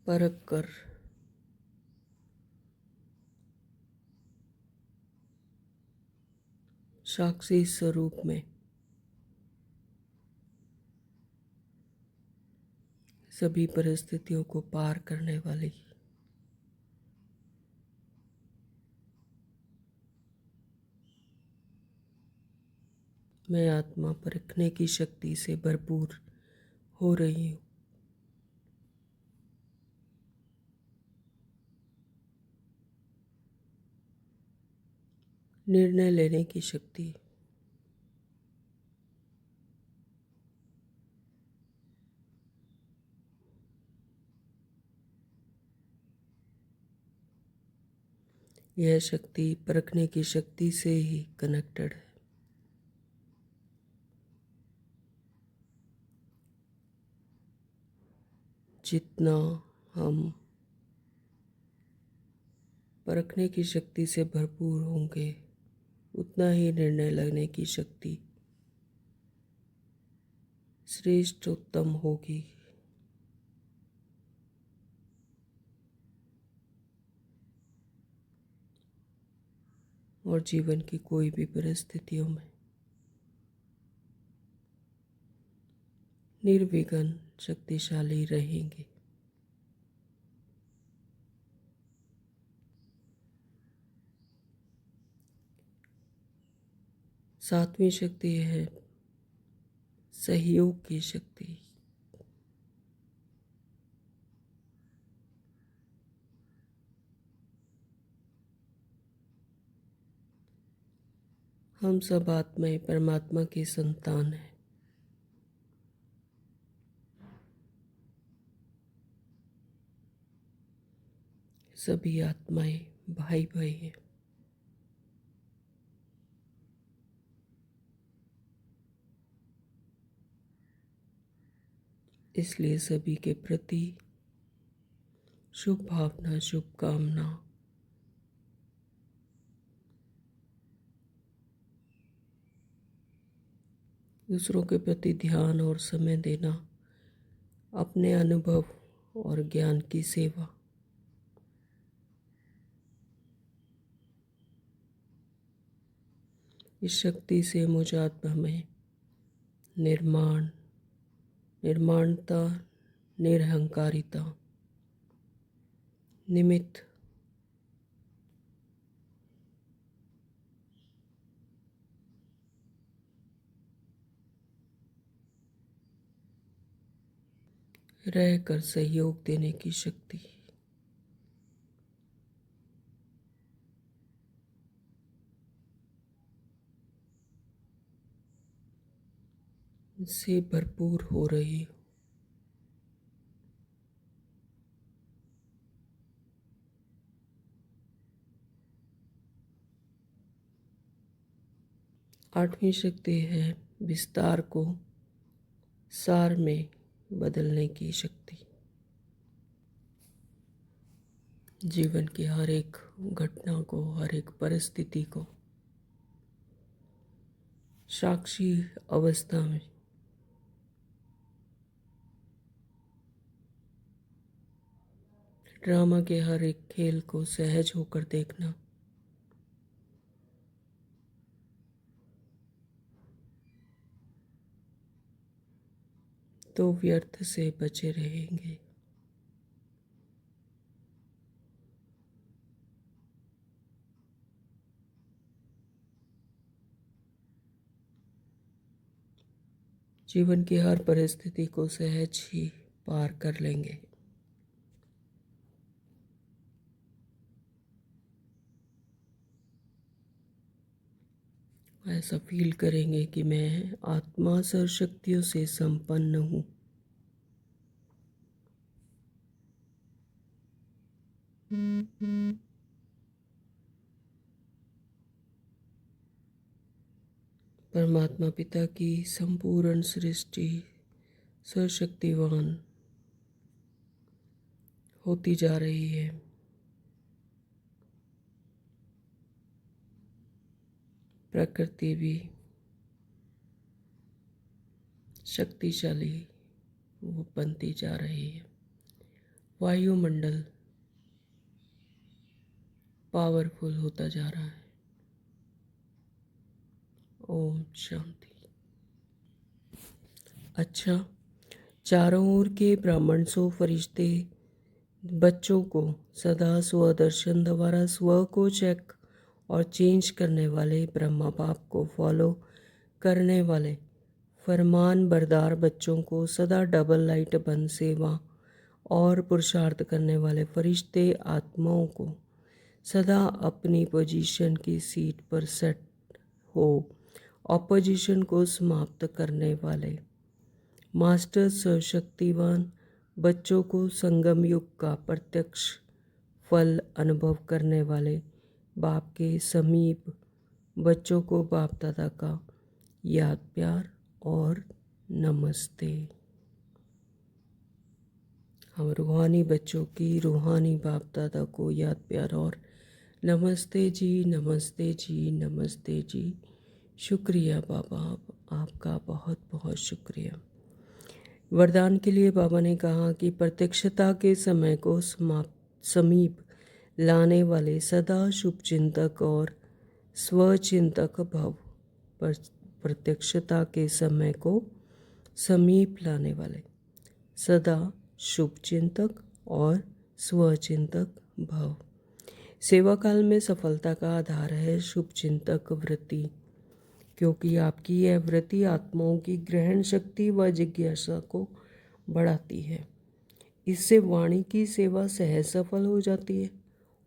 परख कर साक्षी स्वरूप में सभी परिस्थितियों को पार करने वाली मैं आत्मा परखने की शक्ति से भरपूर हो रही हूँ। निर्णय लेने की शक्ति यह शक्ति परखने की शक्ति से ही कनेक्टेड है। जितना हम परखने की शक्ति से भरपूर होंगे उतना ही निर्णय लेने की शक्ति श्रेष्ठ उत्तम होगी। और जीवन की कोई भी परिस्थितियों में निर्विघ्न शक्तिशाली रहेंगे। सातवीं शक्ति है सहयोग की शक्ति। हम सब आत्माएं परमात्मा की संतान हैं। सभी आत्माएं भाई भाई हैं। इसलिए सभी के प्रति शुभ भावना शुभकामना दूसरों के प्रति ध्यान और समय देना, अपने अनुभव और ज्ञान की सेवा, इस शक्ति से मुझ आत्मा में निर्माणता, निरहंकारिता, निमित्त रहकर सहयोग देने की शक्ति, से भरपूर हो रही हो। आठवीं शक्ति है विस्तार को सार में बदलने की शक्ति। जीवन की हर एक घटना को, हर एक परिस्थिति को साक्षी अवस्था में ड्रामा के हर एक खेल को सहज होकर देखना, तो व्यर्थ से बचे रहेंगे। जीवन की हर परिस्थिति को सहज ही पार कर लेंगे। ऐसा फील करेंगे कि मैं आत्मा सर्वशक्तियों से संपन्न हूँ। परमात्मा पिता की संपूर्ण सृष्टि सर्वशक्तिवान होती जा रही है। प्रकृति भी शक्तिशाली वो बनती जा रही है। वायुमंडल पावरफुल होता जा रहा है। ओम शांति। अच्छा, चारों ओर के ब्राह्मण सो फरिश्ते बच्चों को सदा स्वदर्शन द्वारा स्व को चेक और चेंज करने वाले ब्रह्मा बाप को फॉलो करने वाले फरमान बरदार बच्चों को सदा डबल लाइट बन सेवा और पुरुषार्थ करने वाले फरिश्ते आत्माओं को सदा अपनी पोजीशन की सीट पर सेट हो ऑपोजिशन को समाप्त करने वाले मास्टर सर्वशक्तिवान बच्चों को संगम युग का प्रत्यक्ष फल अनुभव करने वाले बाप के समीप बच्चों को बाप दादा का याद प्यार और नमस्ते। हम रूहानी बच्चों की रूहानी बाप दादा को याद प्यार और नमस्ते जी, नमस्ते जी, नमस्ते जी। शुक्रिया बाबा, आपका बहुत बहुत शुक्रिया। वरदान के लिए बाबा ने कहा कि प्रत्यक्षता के समय को समीप लाने वाले सदा शुभ चिंतक और स्वचिंतक भव। प्रत्यक्षता के समय को समीप लाने वाले सदा शुभ चिंतक और स्वचिंतक भव। सेवा काल में सफलता का आधार है शुभ चिंतक वृत्ति, क्योंकि आपकी यह वृत्ति आत्माओं की ग्रहण शक्ति व जिज्ञासा को बढ़ाती है। इससे वाणी की सेवा सहज सफल हो जाती है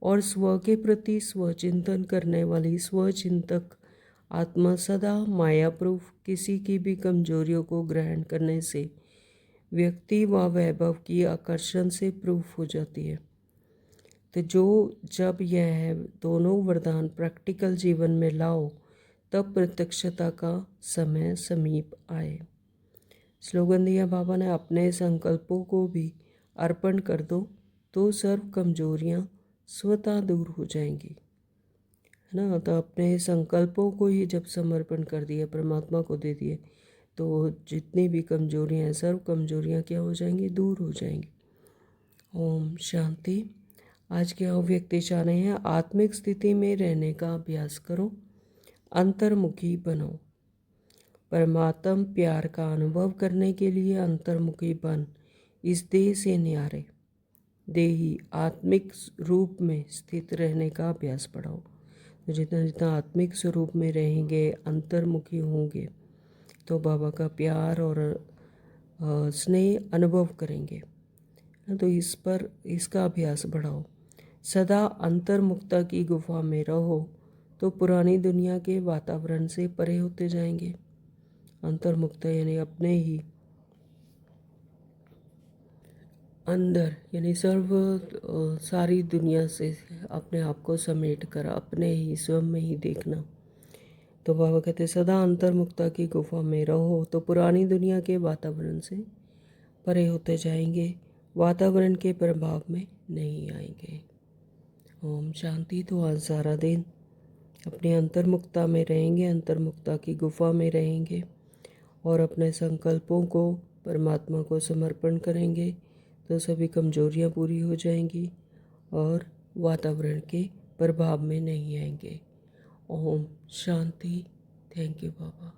और स्व के प्रति स्वचिंतन करने वाली स्वचिंतक आत्मा सदा माया प्रूफ किसी की भी कमजोरियों को ग्रहण करने से व्यक्ति व वैभव की आकर्षण से प्रूफ हो जाती है। तो जब यह दोनों वरदान प्रैक्टिकल जीवन में लाओ तब प्रत्यक्षता का समय समीप आए। स्लोगन दिया बाबा ने, अपने संकल्पों को भी अर्पण कर दो तो सर्व कमजोरियां स्वतः दूर हो जाएंगी, है ना। तो अपने संकल्पों को ही जब समर्पण कर दिया, परमात्मा को दे दिए, तो जितनी भी कमजोरियां हैं सर्व कमजोरियां क्या हो जाएंगी, दूर हो जाएंगी। ओम शांति। आज के अव्यक्ति चाह रहे हैं, आत्मिक स्थिति में रहने का अभ्यास करो, अंतर्मुखी बनो। परमात्म प्यार का अनुभव करने के लिए अंतर्मुखी बन इस देह से न्यारे देही आत्मिक रूप में स्थित रहने का अभ्यास बढ़ाओ। तो जितना जितना आत्मिक स्वरूप में रहेंगे, अंतर्मुखी होंगे, तो बाबा का प्यार और स्नेह अनुभव करेंगे। तो इसका अभ्यास बढ़ाओ। सदा अंतर्मुखता की गुफा में रहो तो पुरानी दुनिया के वातावरण से परे होते जाएंगे अंतर्मुखता यानी अपने ही अंदर, यानी सारी दुनिया से अपने आप को समेट कर अपने ही स्वयं में ही देखना। तो बाबा कहते सदा अंतर्मुखता की गुफा में रहो तो पुरानी दुनिया के वातावरण से परे होते जाएंगे, वातावरण के प्रभाव में नहीं आएंगे। ओम शांति। तो आज सारा दिन अपने अंतर्मुखता में रहेंगे, अंतर्मुखता की गुफा में रहेंगे और अपने संकल्पों को परमात्मा को समर्पण करेंगे तो सभी कमजोरियां पूरी हो जाएंगी और वातावरण के प्रभाव में नहीं आएंगे। ओम शांति। Thank you Baba.